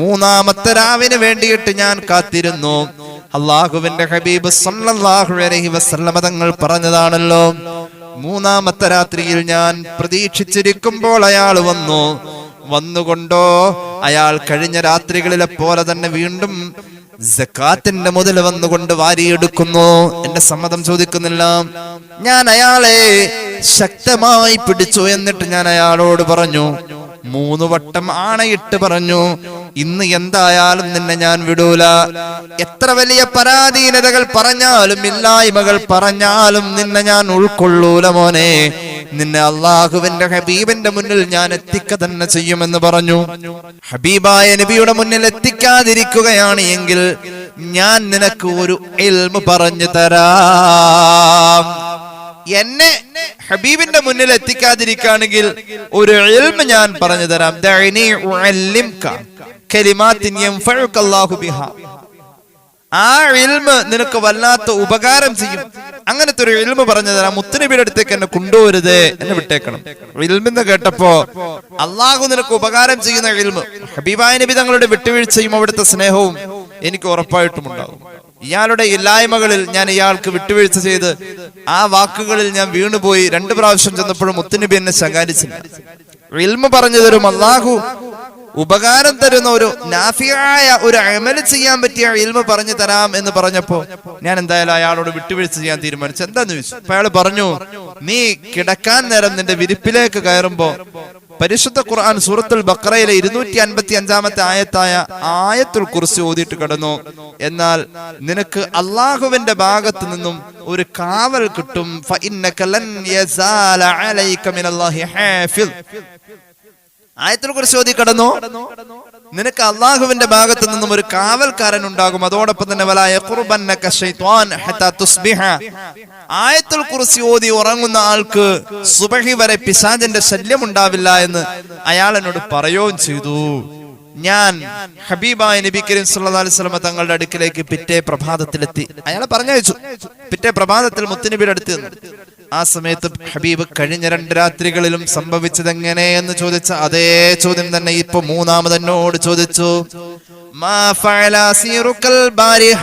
മൂന്നാമത്തെ രാവിന് വേണ്ടിയിട്ട് ഞാൻ കാത്തിരുന്നു. അള്ളാഹുവിന്റെ ഹബീബ് സല്ലല്ലാഹു അലൈഹി വസല്ലമ തങ്ങൾ പറഞ്ഞതാണല്ലോ, മൂന്നാമത്തെ രാത്രിയിൽ ഞാൻ പ്രതീക്ഷിച്ചിരിക്കുമ്പോൾ അയാൾ വന്നുകൊണ്ടോ അയാൾ കഴിഞ്ഞ രാത്രികളിലെ പോലെ തന്നെ വീണ്ടും സക്കാത്തിന്റെ മുതൽ വന്നുകൊണ്ട് വാരിയെടുക്കുന്നു. എന്റെ സമ്മതം ചോദിക്കുന്നില്ല. ഞാൻ അയാളെ ശക്തമായി പിടിച്ചു. എന്നിട്ട് ഞാൻ അയാളോട് പറഞ്ഞു, 3 വട്ടം ആണയിട്ട് പറഞ്ഞു, ഇന്ന് എന്തായാലും നിന്നെ ഞാൻ വിടൂല. എത്ര വലിയ പരാധീനതകൾ പറഞ്ഞാലും ഇല്ലായ്മകൾ പറഞ്ഞാലും നിന്നെ ഞാൻ ഉൾക്കൊള്ളൂല മോനെ. നിന്നെ അള്ളാഹുവിന്റെ ഹബീബിന്റെ മുന്നിൽ ഞാൻ എത്തിക്ക തന്നെ ചെയ്യുമെന്ന് പറഞ്ഞു. ഹബീബായ നബിയുടെ മുന്നിൽ എത്തിക്കാതിരിക്കുകയാണ് എങ്കിൽ ഞാൻ നിനക്ക് ഒരു ഇൽമ് പറഞ്ഞു തരാം. എന്നെ ഹബീബിന്റെ മുന്നിൽ എത്തിക്കാതിരിക്കുകയാണെങ്കിൽ ഒരു ഇൽമ് ഞാൻ പറഞ്ഞു തരാം. ദഅനി ഉഅല്ലിംക കലിമാത്തിൻ യൻഫഉക അല്ലാഹു ബിഹാ. ആ ഇൽമ് നിനക്ക് വല്ലാത്ത ഉപകാരം ചെയ്യും. അങ്ങനത്തെ ഒരു ഇൽമ് പറഞ്ഞു തരാം. മുത്തുനബിയുടെ അടുത്തേക്ക് എന്നെ കൊണ്ടുവരുതേ, എന്നെ വിട്ടേക്കണം. ഇൽമെന്ന് കേട്ടപ്പോ അള്ളാഹു നിനക്ക് ഉപകാരം ചെയ്യുന്ന ഇൽമ്, ഹബീബായ നബി തങ്ങളുടെ വിട്ടുവീഴ്ചയും അവിടുത്തെ സ്നേഹവും എനിക്ക് ഉറപ്പായിട്ടും ഉണ്ടാകും. ഇയാളുടെ ഇല്ലായ്മകളിൽ ഞാൻ ഇയാൾക്ക് വിട്ടുവീഴ്ച ചെയ്ത് ആ വാക്കുകളിൽ ഞാൻ വീണുപോയി. 2 പ്രാവശ്യം ചെന്നപ്പോഴും മുത്തുനബി എന്നെ ശകാരിച്ചില്ല. ഇൽമ് പറഞ്ഞു തരും, അള്ളാഹു ഉപകാരം തരുന്ന ഒരു നാഫിയായ ഒരു അമല് ചെയ്യാൻ പറ്റിയ ഇൽമ് പറഞ്ഞു തരാം എന്ന് പറഞ്ഞപ്പോ ഞാൻ എന്തായാലും അയാളോട് വിട്ടുവീഴ്ച ചെയ്യാൻ തീരുമാനിച്ചു. എന്താന്ന് ചോദിച്ചു. അപ്പൊ അയാൾ പറഞ്ഞു, നീ കിടക്കാൻ നേരം നിന്റെ വിരിപ്പിലേക്ക് കയറുമ്പോ പരിശുദ്ധ ഖുർആൻ സൂറത്തുൽ ബഖറയിലെ 255-ാമത്തെ ആയത്തായ ആയത്തുൽ കുർസി ഓതിയിട്ട് കിടന്നു. എന്നാൽ നിനക്ക് അള്ളാഹുവിന്റെ ഭാഗത്ത് നിന്നും ഒരു കാവൽ കിട്ടും. ഫഇന്നക ലൻ യസാല അലൈക മിനല്ലാഹി ഹാഫിസ്. ആയത്തുൽ കുർസി ഓതി കിടന്നു, നിനക്ക് അള്ളാഹുവിന്റെ ഭാഗത്ത് നിന്നും ഒരു കാവൽക്കാരൻ ഉണ്ടാകും. അതോടൊപ്പം തന്നെ വലാ യഖ്റുബന്നക ശൈത്വാൻ ഹത്താ തുസ്ബിഹ. ആയത്തുൽ കുർസി ഓതി ഉറങ്ങുന്ന ആൾക്ക് സുബഹി വരെ പിശാചിന്റെ ശല്യം ഉണ്ടാവില്ല എന്ന് അയാൾ എന്നോട് പറയുകയും ചെയ്തു. ഞാൻ ഹബീബായ നബി കരീം സല്ലല്ലാഹു അലൈഹി വസല്ലം തങ്ങളുടെ അടുക്കിലേക്ക് പിറ്റേ പ്രഭാതത്തിലെത്തി. അയാളെ പറഞ്ഞയച്ചു. പിറ്റേ പ്രഭാതത്തിൽ മുത്തുനബിയുടെ അടുത്ത് നിന്നു. ആ സമയത്ത് ഹബീബ് കഴിഞ്ഞ 2 രാത്രികളിലും സംഭവിച്ചത് എങ്ങനെയെന്ന് ചോദിച്ച അതേ ചോദ്യം തന്നെ ഇപ്പൊ മൂന്നാമത് എന്നോട് ചോദിച്ചു. മാ ഫഅല സിറുക്കൽ ബാരിഹ.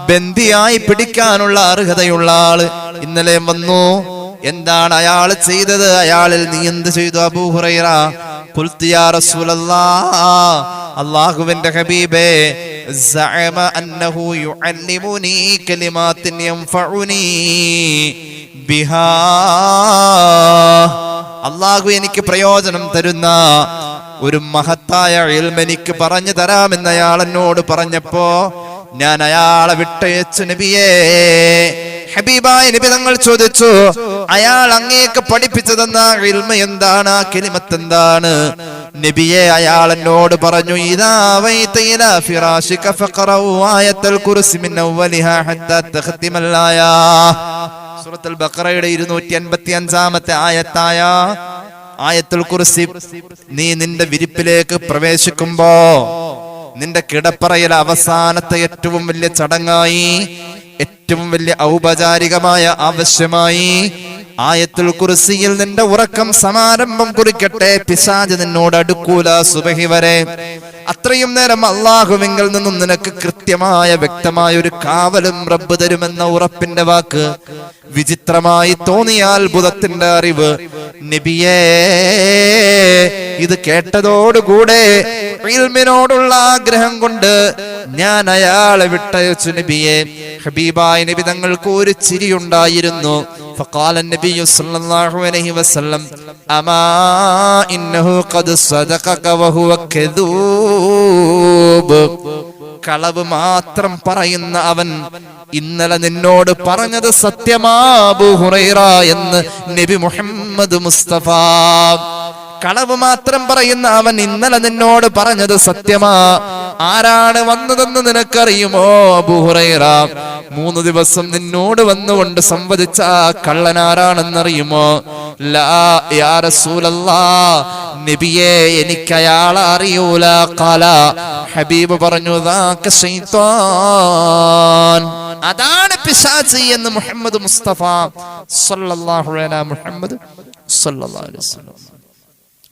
ബന്ദിയായി പിടിക്കാനുള്ള അർഹതയുള്ള ആള് ഇന്നലെ വന്നു. എന്താണ് അയാൾ ചെയ്തത്? അയാളിൽ നീ എന്ത് ചെയ്തു? അബൂ ഹുറൈറ ഖുൽതു യാ റസൂലല്ലാഹ്, അല്ലാഹുവിന്റെ ഹബീബേ, സഅമ അന്നഹു യുഅല്ലിമുനി കലിമാത്തിൻ യൻഫഉനി ബിഹാ. അല്ലാഹു എനിക്ക് പ്രയോജനം തരുന്ന ഒരു മഹത്തായ ഇൽമ് എനിക്ക് പറഞ്ഞു തരാമെന്ന് അയാൾ എന്നോട് പറഞ്ഞപ്പോ ഞാൻ അയാളെ വിട്ടയച്ചു. നബിയേ, ഹബീബായ നബി തങ്ങൾ ചോദിച്ചു, അയാൾ അങ്ങേക്ക് പഠിപ്പിച്ചു തന്ന ഇൽമ് എന്താണ്? ആ കലിമത്ത് എന്താണ്? നബിയെ, അയാൾ എന്നോട് പറഞ്ഞു, ഇദാ വൈത ഇലാ ഫിറാശിക ഫഖറഉ ആയത്തുൽ കുർസി മിൻ അവ്വലിഹാ ഹത്താ തഖ്തിമൽ ആയ. സൂറത്തുൽ ബഖറയുടെ 255-ാമത്തെ ആയത്തായ ആയത്തുൽ കുർസി നീ നിന്റെ വിരിപ്പിലേക്ക് പ്രവേശിക്കുമ്പോ നിന്റെ കിടപ്പറയിലെ അവസാനത്തെ ഏറ്റവും വലിയ ചടങ്ങായി, ഏറ്റവും വലിയ ഔപചാരികമായ ആവശ്യമായി ആയത്തുൽ കുർസിയിൽ നിന്റെ ഉറക്കം സമാരംഭം കുറിക്കട്ടെ. പിശാച് നിന്നോട് അടുക്കൂല സുബഹി വരെ. അത്രയും നേരം അള്ളാഹുവിങ്കിൽ നിന്നും നിനക്ക് കൃത്യമായ വ്യക്തമായ ഒരു കാവലും റബ്ബ് തരുമെന്ന ഉറപ്പിന്റെ വാക്ക് വിചിത്രമായി തോന്നിയ അത്ഭുതത്തിന്റെ അറിവ്. നബിയേ, ഇത് കേട്ടതോടുകൂടെ ഇൽമിനോടുള്ള ആഗ്രഹം കൊണ്ട് ഞാൻ അയാളെ വിട്ടയച്ചു. നബിയെ, ഹബീബായ നബി തങ്ങൾക്ക് ഒരു ചിരിയുണ്ടായിരുന്നു. فقال النبي صلى الله عليه وسلم أما إنه قد صدقك وهو كذوب. കളവ് മാത്രം പറയുന്ന അവൻ ഇന്നലെ നിന്നോട് പറഞ്ഞത് സത്യമാ അബൂ ഹുറൈറ എന്ന് നബി മുഹമ്മദ് മുസ്തഫ. കളവ് മാത്രം പറയുന്ന അവൻ ഇന്നലെ നിന്നോട് പറഞ്ഞത് സത്യമാ. ആരാണ് വന്നതെന്ന് നിനക്കറിയുമോ അബൂ ഹുറൈറ? 3 ദിവസം നിന്നോട് വന്നുകൊണ്ട് സംവദിച്ച ആ കള്ളൻ ആരാണെന്നറിയുമോ? ലാ യാ റസൂലല്ലാഹ്, നബിയേ, എനിക്ക് അയാളെ അറിയൂല. ഖാല, ഹബീബ് പറഞ്ഞു, ദാക ശൈത്താൻ, അതാണ് പിശാച് എന്ന് മുഹമ്മദ് മുസ്തഫ സല്ലല്ലാഹു അലൈഹി മുഹമ്മദ് സല്ലല്ലാഹു അലൈഹി വസല്ലം.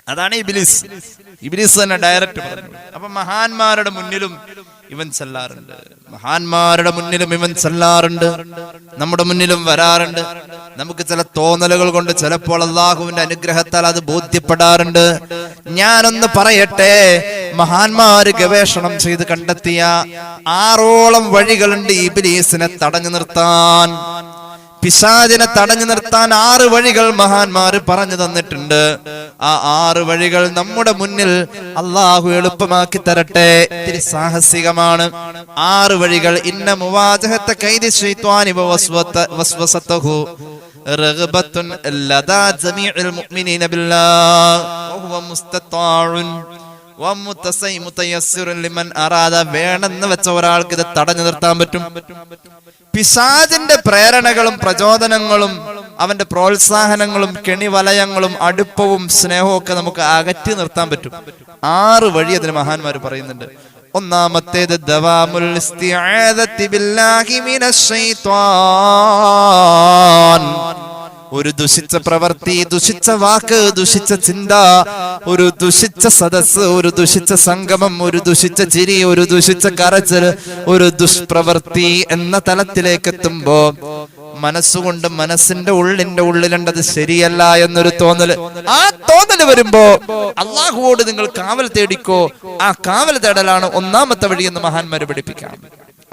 അതാണ് ഇബ്ലീസ്. ഇബ്ലീസ് തന്നെ ഡയറക്റ്റ് പറഞ്ഞു. അപ്പൊ മഹാന്മാരുടെ മുന്നിലും ഇവൻ ചെല്ലാറുണ്ട്, മഹാന്മാരുടെ മുന്നിലും ഇവൻ ചെല്ലാറുണ്ട്, നമ്മുടെ മുന്നിലും വരാറുണ്ട്. നമുക്ക് ചില തോന്നലുകൾ കൊണ്ട് ചിലപ്പോൾ അള്ളാഹുവിന്റെ അനുഗ്രഹത്താൽ അത് ബോധ്യപ്പെടാറുണ്ട്. ഞാനൊന്ന് പറയട്ടെ, മഹാന്മാര് ഗവേഷണം ചെയ്ത് കണ്ടെത്തിയ 6ഓളം വഴികളുണ്ട് ഇബ്ലീസിനെ തടഞ്ഞു നിർത്താൻ. പിശാചിനെ തടഞ്ഞു നിർത്താൻ 6 വഴികൾ മഹാന്മാര് പറഞ്ഞു തന്നിട്ടുണ്ട്. ആ 6 വഴികൾ നമ്മുടെ മുന്നിൽ അള്ളാഹു എളുപ്പമാക്കി തരട്ടെ. ഇത്തിരി സാഹസികമാണ്. 6 വഴികൾ. ഇന്ന മുവാജഹത കൈദി ശൈത്വാനി വസ്വസതഹു റഗ്ബത്തുൻ ലദാ ജമീഉൽ മുഅ്മിനീന ബില്ലാഹ് വഹുവ മുസ്തതാഉൻ വമുതസൈമുതയസ്സിറുൻ ലിമൻ അറാദ. വേണമെന്ന് വെച്ച ഒരാൾക്ക് ഇത് തടഞ്ഞു നിർത്താൻ പറ്റും. പിശാചിന്റെ പ്രേരണകളും പ്രചോദനങ്ങളും അവന്റെ പ്രോത്സാഹനങ്ങളും കെണിവലയങ്ങളും അടുപ്പവും സ്നേഹവും ഒക്കെ നമുക്ക് അകറ്റി നിർത്താൻ പറ്റും. 6 വഴി അതിന് മഹാന്മാര് പറയുന്നുണ്ട്. ഒന്നാമത്തേത് ദവാമുൽ ഇസ്തിആദത്തി ബില്ലാഹി മിനശ് ശൈത്വാൻ. ഒരു ദുഷിച്ച പ്രവൃത്തി, ദുഷിച്ച വാക്ക്, ദുഷിച്ച ചിന്ത, ഒരു ദുഷിച്ച സദസ്സ്, ഒരു ദുഷിച്ച സംഗമം, ഒരു ദുഷിച്ച ചിരി, ഒരു ദുഷിച്ച കരച്ചിൽ, ഒരു ദുഷ്പ്രവൃത്തി എന്ന തലത്തിലേക്ക് എത്തുമ്പോ മനസ്സുകൊണ്ട് മനസ്സിന്റെ ഉള്ളിലുണ്ടത് ശരിയല്ല എന്നൊരു തോന്നല്. ആ തോന്നല് വരുമ്പോ അള്ളാഹുവോട് നിങ്ങൾ കാവൽ തേടിക്കോ. ആ കാവൽ തേടലാണ് ഒന്നാമത്തെ വഴി എന്ന് മഹാന്മാര് പഠിപ്പിക്കാം.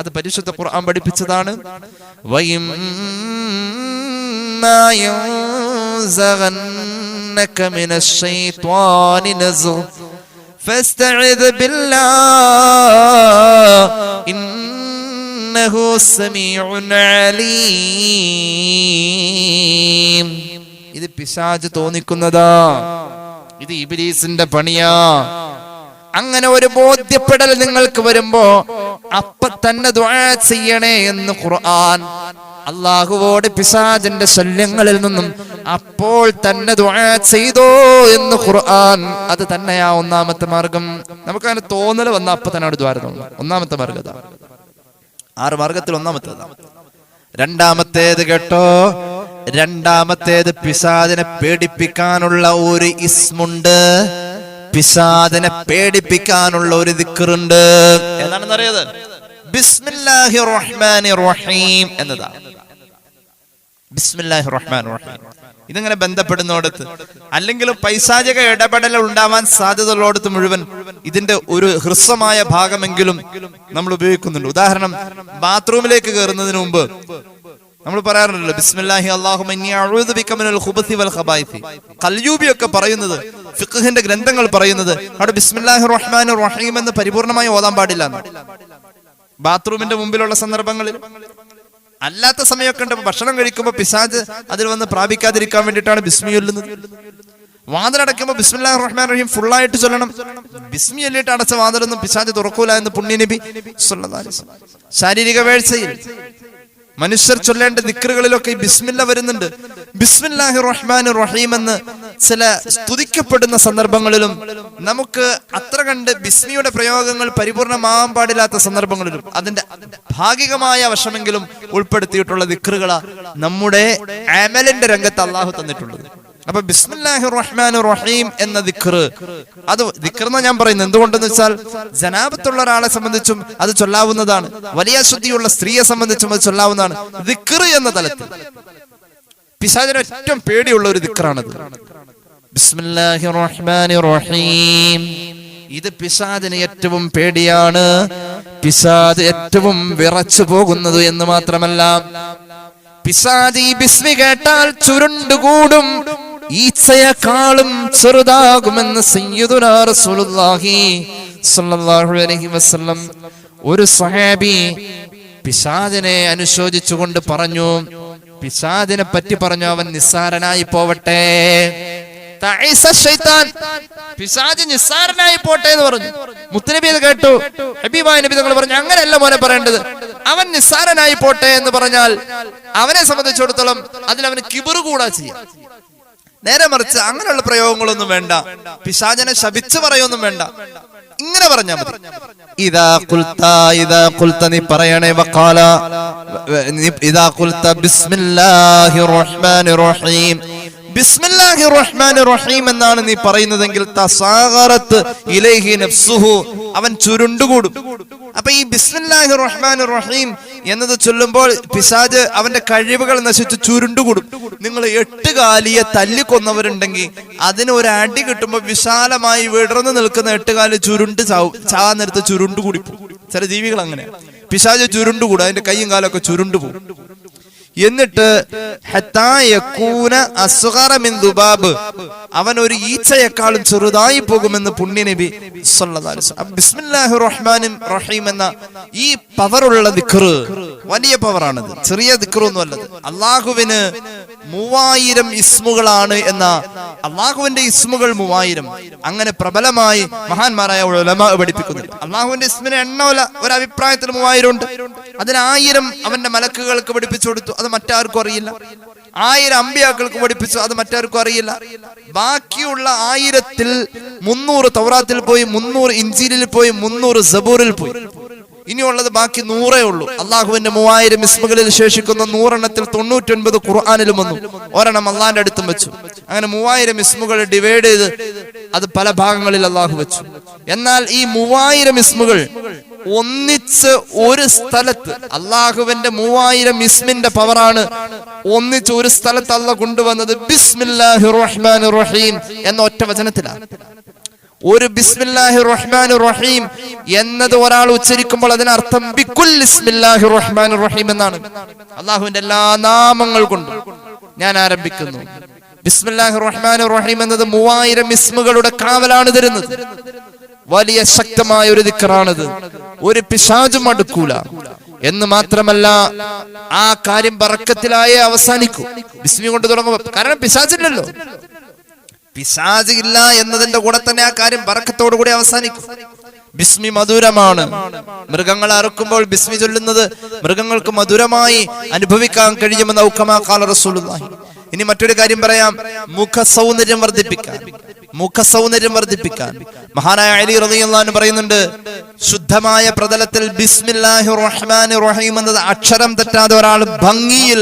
അത് പരിശുദ്ധ ഖുർആൻ പഠിപ്പിച്ചതാണ്. ما ينزغنك من الشيطان نزغ فاستعذ بالله إنه سميع عليم. ഇത് പിശാച് തോന്നിക്കുന്നതാ, ഇത് ഇബ്ലീസിന്റെ പണിയാ. അങ്ങനെ ഒരു ബോധ്യപ്പെടൽ നിങ്ങൾക്ക് വരുമ്പോ അപ്പ തന്നെ ദുആ ചെയ്യണേ എന്ന് ഖുർആൻ. അള്ളാഹുവോട് പിശാചിന്റെ ശല്യങ്ങളിൽ നിന്നും അപ്പോൾ തന്നെ ദുആ ചെയ്തോ എന്ന് ഖുർആൻ. അത് തന്നെയാ ഒന്നാമത്തെ മാർഗം. നമുക്കങ്ങനെ തോന്നല് വന്ന അപ്പൊ തന്നെ അവിടെ ദ്വാരം തോന്നും. ഒന്നാമത്തെ മാർഗം. 6 മാർഗത്തിൽ ഒന്നാമത്തേത്. രണ്ടാമത്തേത് കേട്ടോ, രണ്ടാമത്തേത് പിശാചിനെ പേടിപ്പിക്കാനുള്ള ഒരു ഇസ്മുണ്ട്. പിശാചിനെ പേടിപ്പിക്കാനുള്ള ഒരു ദിക്റുണ്ട്. ഏതാണെന്ന് അറിയാതെ ബിസ്മില്ലാഹിർ റഹ്മാനിർ റഹീം എന്നതാ. ബിസ്മില്ലാഹിർ റഹ്മാനിർ റഹീം. ഇതിങ്ങനെ ബന്ധപ്പെടുന്നോടത്ത് അല്ലെങ്കിലും പൈശാചിക ഇടപെടൽ ഉണ്ടാവാൻ സാധ്യതയുള്ളടത്ത് മുഴുവൻ ഇതിന്റെ ഒരു ഹ്രസ്വമായ ഭാഗമെങ്കിലും നമ്മൾ ഉപയോഗിക്കുന്നുണ്ട്. ഉദാഹരണം, ബാത്റൂമിലേക്ക് കയറുന്നതിന് മുമ്പ് നമ്മൾ പറയാറുണ്ടല്ലോ ബിസ്മില്ലാഹി അല്ലാഹുമ്മ ഇന്നി അഊദു ബിക മിനൽ ഖുബസി വൽ ഖബായിസി. ഖൽയൂബി ഒക്കെ പറയുന്നത്, ഫിഖ്ഹിന്റെ ഗ്രന്ഥങ്ങൾ പറയുന്നത് അവിടെ ബിസ്മില്ലാഹിർ റഹ്മാനിർ റഹീം എന്ന് പരിപൂർണമായി ഓതാൻ പാടില്ല. ബാത്റൂമിന്റെ മുമ്പിലുള്ള സന്ദർഭങ്ങളിൽ, അല്ലാത്ത സമയമൊക്കെ ഉണ്ട്. ഭക്ഷണം കഴിക്കുമ്പോൾ പിശാച് അതിൽ വന്ന് പ്രാപിക്കാതിരിക്കാൻ വേണ്ടിയിട്ടാണ് ബിസ്മി ചൊല്ലുന്നത്. വാതിലടയ്ക്കുമ്പോൾ ബിസ്മില്ലാഹിർ റഹ്മാനിർ റഹീം ഫുള്ളായിട്ട് ചൊല്ലണം. ബിസ്മി ചൊല്ലിയിട്ട് അടച്ച വാതിലൊന്നും പിശാച് തുറക്കൂല എന്ന് പുണ്യനബി സ്വല്ലല്ലാഹു അലൈഹി വസല്ലം. ശാരീരിക വേഴ്ചയിൽ മനുഷ്യർ ചൊല്ലേണ്ട ദിക്റുകളിലൊക്കെ ഈ ബിസ്മില്ല വരുന്നുണ്ട്. ബിസ്മില്ലാഹിർ റഹ്മാനിർ റഹീം എന്ന് ചില സ്തുതിക്കപ്പെടുന്ന സന്ദർഭങ്ങളിലും നമുക്ക് അത്ര കണ്ട് ബിസ്മിയുടെ പ്രയോഗങ്ങൾ പരിപൂർണമാവാൻ പാടില്ലാത്ത സന്ദർഭങ്ങളിലും അതിന്റെ ഭാഗികമായ വശമെങ്കിലും ഉൾപ്പെടുത്തിയിട്ടുള്ള ദിക്റുകളാ നമ്മുടെ അമലിന്റെ രംഗത്ത് അള്ളാഹു തന്നിട്ടുള്ളത്. അപ്പൊ ബിസ്മില്ലാഹിർ റഹ്മാനിർ റഹീം എന്ന ദിക്റ്, അത് ദിക്റെന്ന് ഞാൻ പറയുന്നത് എന്തുകൊണ്ടെന്ന് വെച്ചാൽ ജനാബത്തുള്ള ഒരാളെ സംബന്ധിച്ചും അത് ചൊല്ലാവുന്നതാണ്. വലിയ ശുദ്ധിയുള്ള സ്ത്രീയെ സംബന്ധിച്ചും അത് ചൊല്ലാവുന്നതാണ്. ദിക്റ് എന്ന തലത്തിൽ പിശാചിന് ഏറ്റവും പേടിയുള്ള ഒരു ദിക്റാണത്. ബിസ്മില്ലാഹിർ റഹ്മാനിർ റഹീം. ഇത് പിശാചിന് ഏറ്റവും പേടിയാണ്. പിശാച് ഏറ്റവും വിറച്ചു പോകുന്നത് എന്ന് മാത്രമല്ല, പിശാച് ഈ ബിസ്മി കേട്ടാൽ ചുരുണ്ടുകൂടും, ഈച്ചയെക്കാളും ചെറുതാകുമെന്ന് സയ്യിദുനാ റസൂലുള്ളാഹി സ്വല്ലല്ലാഹു അലൈഹി വസല്ലം. ഒരു സ്വഹാബി പിശാചിനെ അനുശോചിച്ചുകൊണ്ട് പറഞ്ഞു, പിശാചിനെ പറ്റി പറഞ്ഞു, അവൻ നിസ്സാരനായി പോവട്ടെ. പിശാച് നിസ്സാരനായി പോട്ടെ എന്ന് പറഞ്ഞു. മുത്തുനബി അത് കേട്ടു. ഹബീബായ നബി തങ്ങൾ പറഞ്ഞു, അങ്ങനെയല്ല മോനെ പറയേണ്ടത്, അവൻ നിസ്സാരനായി പോട്ടെ എന്ന് പറഞ്ഞാൽ അവനെ സംബന്ധിച്ചിടത്തോളം അതിലവന് കിബറ് കൂടാ ചെയ്യാം. നേരെ മറിച്ച് അങ്ങനെയുള്ള പ്രയോഗങ്ങളൊന്നും വേണ്ട, പിശാചിനെ ശപിച്ചു പറയൊന്നും വേണ്ട, ഇങ്ങനെ പറഞ്ഞാൽ മതി. ഇദാ ഖുൽത നീ പറയണേ, വഖാല ഇദാ ഖുൽത ബിസ്മില്ലാഹിർ റഹ്മാനിർ റഹീം ബിസ്മില്ലാഹിർ റഹ്മാനിർ റഹീം എന്നാണ് നീ പറയുന്നതെങ്കിൽ തസാഗറത്ത് ഇലൈഹി നഫ്സുഹു, അവൻ ചുരുണ്ടുകൂടും. അപ്പൊ ഈ ബിസ്മില്ലാഹിർ റഹ്മാനിർ റഹീം എന്നത് ചൊല്ലുമ്പോൾ പിശാച് അവന്റെ കഴിവുകൾ നശിച്ച് ചുരുണ്ടുകൂടും. നിങ്ങൾ 8 കാലിയെ തല്ലിക്കൊന്നവരുണ്ടെങ്കിൽ അതിന് ഒരു അടി കിട്ടുമ്പോൾ വിശാലമായി വിടർന്നു നിൽക്കുന്ന 8 കാലി ചുരുണ്ട് ചാവാൻ നേരത്ത് ചുരുണ്ടുകൂടി പോകും. ചില ജീവികൾ അങ്ങനെയാണ്, പിശാച് ചുരുണ്ടുകൂടും, അതിന്റെ കൈയും കാലൊക്കെ ചുരുണ്ടുപോകും. എന്നിട്ട് അവൻ ഒരു ഈച്ചയെക്കാളും ചെറുതായി പോകുമെന്ന് പുണ്യനബി സല്ലല്ലാഹു അലൈഹി വസല്ലം. ബിസ്മില്ലാഹിർ റഹ്മാനിർ റഹീം എന്ന ഈ പവറുള്ള ദിക്ർ വലിയ പവറാണത്, ചെറിയ ദിക്റൊന്നും അല്ലത്. അള്ളാഹുവിന് 3000 ഇസ്മുകളാണ് എന്ന, അള്ളാഹുവിന്റെ ഇസ്മുകൾ 3000 അങ്ങനെ പ്രബലമായി മഹാന്മാരായ ഉലമാ പഠിപ്പിക്കുന്നു. അള്ളാഹുവിന്റെ ഇസ്മിന് എണ്ണമല്ല, ഒരു അഭിപ്രായത്തിൽ 3000 ഉണ്ട്. അതിന് 1000 അവന്റെ മലക്കുകൾക്ക് പഠിപ്പിച്ചു കൊടുത്തു, അത് മറ്റാർക്കും അറിയില്ല. 1000 അമ്പിയാക്കൾക്ക് പഠിപ്പിച്ചു, അത് മറ്റാർക്കും അറിയില്ല. ബാക്കിയുള്ള 1000ൽ 300 തൗറാത്തിൽ പോയി, 300 ഇഞ്ചീലിൽ പോയി, 300 സബൂറിൽ പോയി. ഇനിയുള്ളത് ബാക്കി 100 ഉള്ളൂ. അള്ളാഹുവിന്റെ 3000 ഇസ്മുകളിൽ ശേഷിക്കുന്ന 100 എണ്ണത്തിൽ 99 ഖുർആനിലും വന്നു, ഒരെണ്ണം അള്ളാന്റെ അടുത്തും വെച്ചു. അങ്ങനെ 3000 ഇസ്മുകൾ ഡിവൈഡ് ചെയ്ത് അത് പല ഭാഗങ്ങളിൽ അള്ളാഹു വെച്ചു. എന്നാൽ ഈ 3000 ഇസ്മുകൾ ഒന്നിച്ച് ഒരു സ്ഥലത്ത്, അള്ളാഹുവിന്റെ 3000 ഇസ്മിന്റെ പവറാണ് ഒന്നിച്ച് ഒരു സ്ഥലത്ത് അള്ളാഹ് കൊണ്ടുവന്നത് ബിസ്മില്ലാഹിർ റഹ്മാനിർ റഹീം എന്ന ഒറ്റ വചനത്തിലാണ്. ഒരു ബിസ്മില്ലാഹിർ റഹ്മാനിർ റഹീം എന്നത് ഒരാൾ ഉച്ചരിക്കുമ്പോൾ അതിനർത്ഥം ബിക്കുൽ ബിസ്മില്ലാഹിർ റഹ്മാനിർ റഹീം എന്നാണ്. അള്ളാഹുവിന്റെ എല്ലാ നാമങ്ങൾ കൊണ്ടും ഞാൻ ആരംഭിക്കുന്നു. ബിസ്മില്ലാഹിർ റഹ്മാനിർ റഹീം എന്നത് 3000 ഇസ്മുകളുടെ കാവലാണ് തരുന്നത്. വലിയ ശക്തമായ ഒരു ദിക്റാണിത്, ഒരു പിശാചും അടുക്കൂല. എന്ന് മാത്രമല്ല, ആ കാര്യം ബറക്കത്തിലായേ അവസാനിക്കൂ ബിസ്മി കൊണ്ട് തുടങ്ങുമ്പോൾ. കാരണം പിശാചില്ലല്ലോ, പിശാച് ഇല്ല എന്നതിന്റെ കൂടെ തന്നെ ആ കാര്യം ബറക്കത്തോടു കൂടി അവസാനിക്കും. ബിസ്മി മധുരമാണ്. മൃഗങ്ങളെ അറുക്കുമ്പോൾ ബിസ്മി ചൊല്ലുന്നത് മൃഗങ്ങൾക്ക് മധുരമായി അനുഭവിക്കാൻ കഴിയുമെന്ന് ഔക്കമാ ഖാല റസൂലുള്ളാഹി. ഇനി മറ്റൊരു കാര്യം പറയാം, മുഖസൗന്ദര്യം വർദ്ധിപ്പിക്കാൻ. മുഖസൗന്ദര്യം വർദ്ധിപ്പിക്കാൻ മഹാനായ അലി റളിയല്ലാഹു അൻഹു പറയുന്നുണ്ട്, ശുദ്ധമായ പ്രതലത്തിൽ ബിസ്മില്ലാഹിർ റഹ്മാനിർ റഹീം എന്നത് അക്ഷരം തെറ്റാതെ ഒരാൾ ഭംഗിയിൽ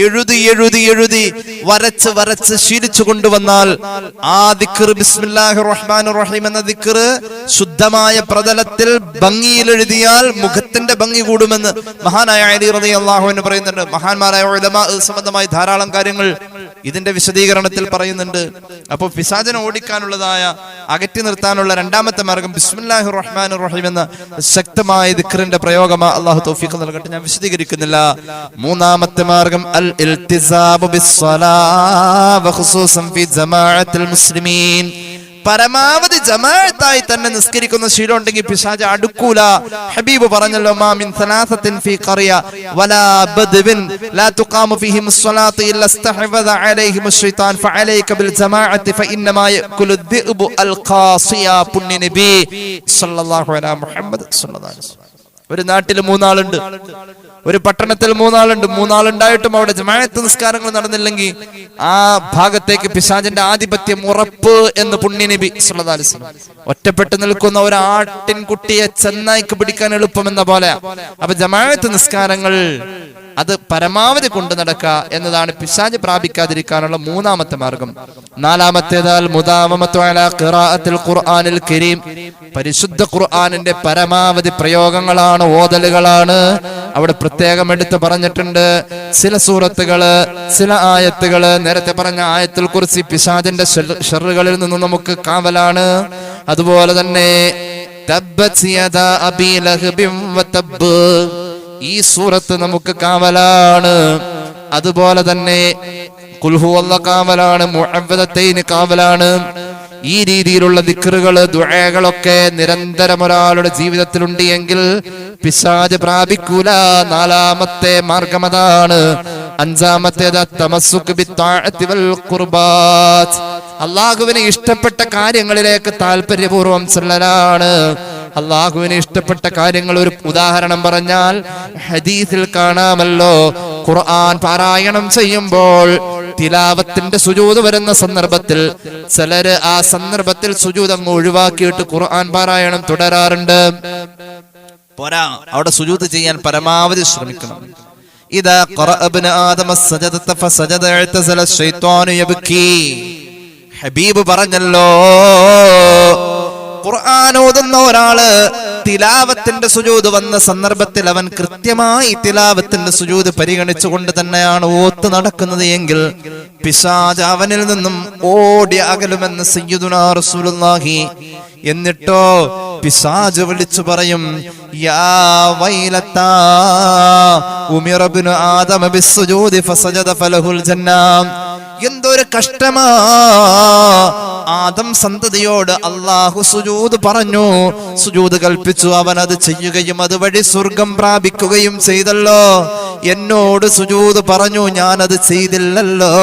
എഴുതി വരച്ച് വരച്ച് ശീലിച്ചു കൊണ്ടുവന്നാൽ ആ ദിക്ർ ബിസ്മില്ലാഹിർ റഹ്മാനിർ റഹീം എന്ന ദിക്ർ ശുദ്ധമായ പ്രതലത്തിൽ ഭംഗിയിൽ എഴുതിയാൽ മുഖത്തിന്റെ ഭംഗി കൂടുമെന്ന് മഹാനായ അലി റളിയല്ലാഹു അൻഹു പറയുന്നുണ്ട്. മഹാന്മാരായ ഉലമാ സംബന്ധമായി ധാരാളം കാര്യങ്ങൾ ഇതിന്റെ വിശദീകരണത്തിൽ പറയുന്നുണ്ട്. അപ്പോൾ പിശാചിനെ ഓടിക്കാനുള്ളതായ, അകറ്റി നിർത്താനുള്ള രണ്ടാമത്തെ മാർഗം ബിസ്മില്ലാഹിർ റഹ്മാനിർ റഹീം എന്ന ശക്തമായ ദിക്റിന്റെ പ്രയോഗമാണ്. അല്ലാഹു തൗഫീഖ് നൽകട്ടെ. ഞാൻ വിശദീകരിക്കുന്നില്ല. മൂന്നാമത്തെ മാർഗം അൽ ഇൽതിസാബു ബിസ്സലാ വഖുസൂസൻ ഫി ജമാഅത്തിൽ മുസ്ലിമീൻ. പരമാവധി ജമാഅത്തായി തന്നെ നിസ്കരിക്കുന്ന ശീലം ഉണ്ടെങ്കിൽ പിശാച് അടുക്കൂല. ഹബീബ് പറഞ്ഞല്ലോ, മാ മിൻ സലാസത്തിൻ ഫീ ഖറിയ വലാ ബദ്വിൻ ലാ തുഖാമു ഫീഹിം സ്വലാത്തു ഇല്ലാ ഇസ്തഹവദ അലൈഹിം അശ്ശൈത്താൻ ഫഅലൈക ബിൽ ജമാഅത്തി ഫഇന്നമാ യഅകുലു ദിഅ്ബു അൽ ഖാസിയ. പുണ്യ നബി സല്ലല്ലാഹു അലൈഹി മുഹമ്മദ് സല്ലല്ലാഹു അലൈഹി വസല്ലം. ഒരു നാട്ടിൽ 3 ആളുണ്ട്, ഒരു പട്ടണത്തിൽ 3 ആളുണ്ട്. 3 ആളുണ്ടായിട്ടും അവിടെ ജമാഅത്ത് നിസ്കാരങ്ങൾ നടന്നില്ലെങ്കിൽ ആ ഭാഗത്തേക്ക് പിശാചിന്റെ ആധിപത്യം ഉറപ്പ് എന്ന് പുണ്യ നബി സല്ലല്ലാഹു അലൈഹി വസല്ലം. ഒറ്റപ്പെട്ടു നിൽക്കുന്ന ഒരു ആട്ടിൻകുട്ടിയെ ചെന്നായ്ക്ക് പിടിക്കാൻ എളുപ്പമെന്ന പോലെ. അപ്പൊ ജമാഅത്ത് നിസ്കാരങ്ങൾ അത് പരമാവധി കൊണ്ടു നടക്കുക എന്നതാണ് പിശാച് പ്രാപിക്കാതിരിക്കാനുള്ള മൂന്നാമത്തെ മാർഗം. നാലാമത്തേതാൽ മുദാവമത്തു അലാ ഖിറാഅത്തിൽ ഖുർആനിൽ കരീം. പരിശുദ്ധ ഖുർആനിന്റെ പരമാവധി പ്രയോഗങ്ങളാണ്, ഓതലുകളാണ്. അവിടെ പ്രത്യേകം എടുത്ത് പറഞ്ഞിട്ടുണ്ട് ചില സൂറത്തുകള്, ചില ആയത്തുകള്. നേരത്തെ പറഞ്ഞ ആയത്തുൽ കുർസി പിശാചിന്റെ ശർറുകളിൽ നിന്ന് നമുക്ക് കാവലാണ്. അതുപോലെ തന്നെ തബ്ബത് യദാ അബീ ലഹബിൻ വതബ്ബ്, ഈ സൂറത്ത് നമുക്ക് കാവലാണ്. അതുപോലെ തന്നെ ഖുൽ ഹുവല്ലാഹ് കാവലാണ്, മുഅവ്വദത്തൈൻ കാവലാണ്. ഈ രീതിയിലുള്ള ദിക്റുകള്, ദുആകളൊക്കെ നിരന്തരം ഒരാളുടെ ജീവിതത്തിലുണ്ട് എങ്കിൽ പിശാച് പ്രാപിക്കൂല. നാലാമത്തെ മാർഗം അതാണ്. അഞ്ചാമത്തേത് തമസ്സുക് ബിത്താഅത്തി വൽ ഖുർബാത്ത്. അല്ലാഹുവിനെ ഇഷ്ടപ്പെട്ട കാര്യങ്ങളിലേക്ക് താല്പര്യപൂർവ്വം ചെല്ലലാണ്. അള്ളാഹുവിന് ഇഷ്ടപ്പെട്ട കാര്യങ്ങൾ, ഒരു ഉദാഹരണം പറഞ്ഞാൽ ഹദീസിൽ കാണാമല്ലോ, ഖുർആൻ പാരായണം ചെയ്യുമ്പോൾ തിലാവത്തിന്റെ സുജൂദ് വരുന്ന സന്ദർഭത്തിൽ ചിലര് ആ സന്ദർഭത്തിൽ സുജൂദ് അങ്ങ് ഒഴിവാക്കിയിട്ട് ഖുർആൻ പാരായണം തുടരാറുണ്ട്. പോരാ, അവിടെ സുജൂദ് ചെയ്യാൻ പരമാവധി ശ്രമിക്കണം. ഇദാ ഖറഅ ഇബ്നു ആദമ സജദത ഫസജദ ഇഅ്തസല ശൈത്വാനു യബ്കി. ഹബീബ് പറഞ്ഞല്ലോ, ഖുർആൻ ഓതുന്ന ഒരാള് തിലാവത്തിന്റെ സുജൂദ് വന്ന സന്ദർഭത്തിൽ അവൻ കൃത്യമായി തിലാവത്തിന്റെ സുജൂദ് പരിഗണിച്ചുകൊണ്ട് തന്നെയാണ് ഓത്ത് നടക്കുന്നത് എങ്കിൽ പിശാച് അവനിൽ നിന്നും ഓടി അകലുമെന്ന് സയ്യിദുനാ റസൂലുള്ളാഹി. എന്നിട്ടോ പിശാച് വിളിച്ചു പറയും, യാ വൈലത്താ ഉമിറ ഇബ്നു ആദമ ബിസ്സുജൂദി ഫസജദ ഫലഹുൽ ജന്ന. എന്തൊരു കഷ്ടമാ, ആദം സന്തതിയോട് അല്ലാഹു സുജൂദ് പറഞ്ഞു, സുജൂദ് കൽപ്പിച്ചു, അവൻ അത് ചെയ്യുകയും അതുവഴി സ്വർഗം പ്രാപിക്കുകയും ചെയ്തല്ലോ. എന്നോട് സുജൂദ് പറഞ്ഞു, ഞാൻ അത് ചെയ്തില്ലല്ലോ,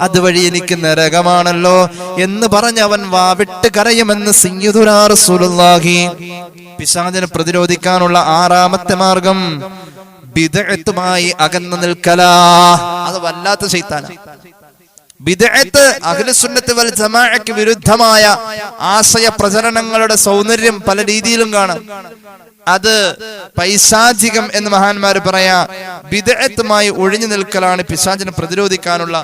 അതുവഴി എനിക്ക് നരകമാണല്ലോ എന്ന് പറഞ്ഞ് അവൻ വാവിട്ട് കരയുമെന്ന് സയ്യിദുനാ റസൂലുള്ളാഹി. പിശാചിനെ പ്രതിരോധിക്കാനുള്ള ആറാമത്തെ മാർഗം ബിദ്അത്തുമായി അകന്നു നിൽക്കലാ. അത് വല്ലാത്ത ശൈത്താനാ. ബിദ്അത്ത് അഹ്ലുസുന്നത്ത് വൽ ജമാഅക്ക് വിരുദ്ധമായ ആശയ പ്രചരണങ്ങളുടെ സൗന്ദര്യം പല രീതിയിലും കാണാം. അത് പൈശാചികം എന്ന് മഹാന്മാര് പറയാ. ബിദ്അത്തുമായി ഒഴിഞ്ഞു നിൽക്കലാണ് പിശാചിനെ പ്രതിരോധിക്കാനുള്ള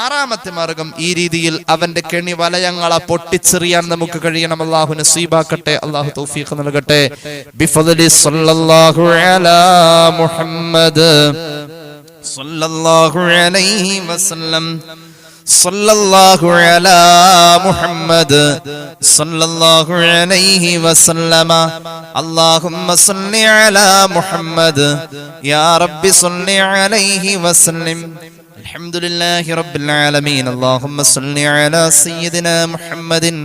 ആറാമത്തെ മാർഗം. ഈ രീതിയിൽ അവന്റെ കെണി വലയങ്ങളെ പൊട്ടിച്ചെറിയാൻ നമുക്ക് കഴിയണം. അല്ലാഹു നസീബാക്കട്ടെ, അല്ലാഹു തൗഫീഖ് നൽകട്ടെ. ബിഫദ്ലി സല്ലല്ലാഹു അലാ മുഹമ്മദ് സല്ലല്ലാഹു അലൈഹി വസല്ലം സല്ലല്ലാഹു അലാ മുഹമ്മദ് സല്ലല്ലാഹു അലൈഹി വസല്ലമ. അല്ലാഹുമ്മ സല്ലി അലാ മുഹമ്മദ് യാ റബ്ബി സല്ലി അലൈഹി വസല്ലം. അൽഹംദുലില്ലാഹി റബ്ബിൽ ആലമീൻ. അല്ലാഹുമ്മ സല്ലി അലാ സയ്യിദിനാ മുഹമ്മദിൻ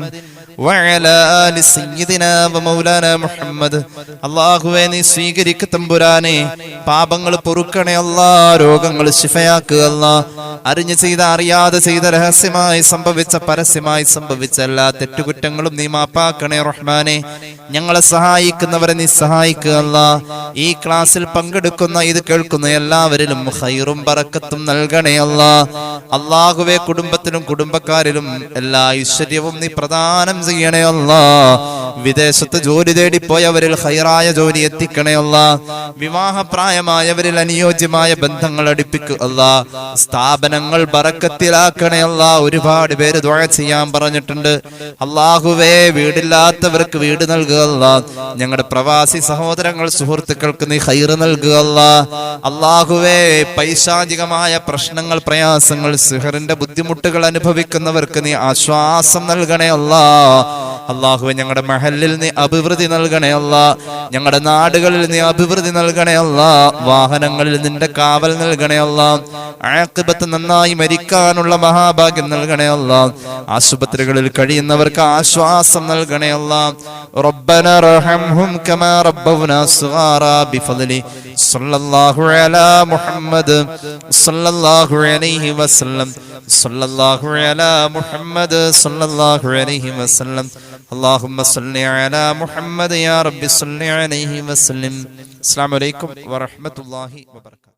വഅലാ ആലി സയ്യിദിനാ വമൗലാനാ മുഹമ്മദ്. അല്ലാഹുവേ, നീ സ്വീകരിക്ക തമ്പുരാനെ. പാപങ്ങൾ പൊറുക്കണേ അല്ലാ, രോഗങ്ങൾ ശിഫയാക്കുക അല്ലാ. അറിഞ്ഞു ചെയ്ത അറിയാതെ ചെയ്ത രഹസ്യമായി സംഭവിച്ച പരസ്യമായി സംഭവിച്ച എല്ലാ തെറ്റുകുറ്റങ്ങളും നീ മാപ്പാക്കണേ റഹ്മാനെ. ഞങ്ങളെ സഹായിക്കുന്നവരെ നീ സഹായിക്കുക അല്ലാ. ഈ ക്ലാസ്സിൽ പങ്കെടുക്കുന്ന ഇത് കേൾക്കുന്ന എല്ലാവരിലും ഖൈറും ബറക്കത്തും നൽകണേ അല്ലാ. അല്ലാഹുവേ, കുടുംബത്തിലും കുടുംബക്കാരിലും എല്ലാ ഐശ്വര്യവും നീ പ്രദാനം ചെയ്യണേ അല്ലാ. വിദേശത്ത് ജോലി തേടിപ്പോയവരിൽ ഖൈറായ ജോലി എത്തിക്കണേ അല്ലാ. വിവാഹപ്രായമായവരിൽ അനുയോജ്യമായ ബന്ധങ്ങൾ അടുപ്പിക്കുക അല്ലാ. സ്ഥാപനങ്ങൾ ബറക്കത്തിലാക്കണേ അല്ലാ. ഒരുപാട് പേര് ദുആ ചെയ്യാൻ പറഞ്ഞിട്ടുണ്ട്. അല്ലാഹുവേ, വീടില്ലാത്തവർക്ക് വീട് നൽകുക അല്ലാ. ഞങ്ങളുടെ പ്രവാസി സഹോദരങ്ങൾ സുഹൃത്തുക്കൾക്ക് നീ ഖൈർ നൽകുക അല്ലാ. അല്ലാഹുവേ, പൈശാചികമായ പ്രശ്നങ്ങൾ, പ്രയാസങ്ങൾ, സിഹറിന്റെ ബുദ്ധിമുട്ടുകൾ അനുഭവിക്കുന്നവർക്ക് നീ ആശ്വാസം നൽകണേ അല്ലാ. അല്ലാഹുവേ, ഞങ്ങളുടെ മഹല്ലിൽ നീ അഭിവൃദ്ധി നൽകണേ അല്ലാ. ഞങ്ങളുടെ നാടുകളിൽ നീ അഭിവൃദ്ധി നൽകണേ അല്ലാ. വാഹനങ്ങളിൽ നിന്റെ കാവൽ നൽകണേ അല്ലാ. ആഖിബത്ത് നന്നായി മരിക്കാനുള്ള മഹാഭാഗ്യം നൽകണേ അല്ലാ. ആശുപത്രികളിൽ കഴിയുന്നവർക്ക് ആശ്വാസം നൽകണേ അല്ലാ. റബ്ബന റഹംഹും കമാ റബ്ബൗനാ സഗാറാ ബിഫദ്ലി സല്ലല്ലാഹു അലാ മുഹമ്മദ് സല്ലല്ലാഹു അലൈഹി വസല്ലം സല്ലല്ലാഹു അലാ മുഹമ്മദ് സല്ലല്ലാഹു അലൈഹി വസല്ലം. اللهم صل على محمد يا رب صل عليه وسلم. السلام عليكم ورحمة الله وبركاته.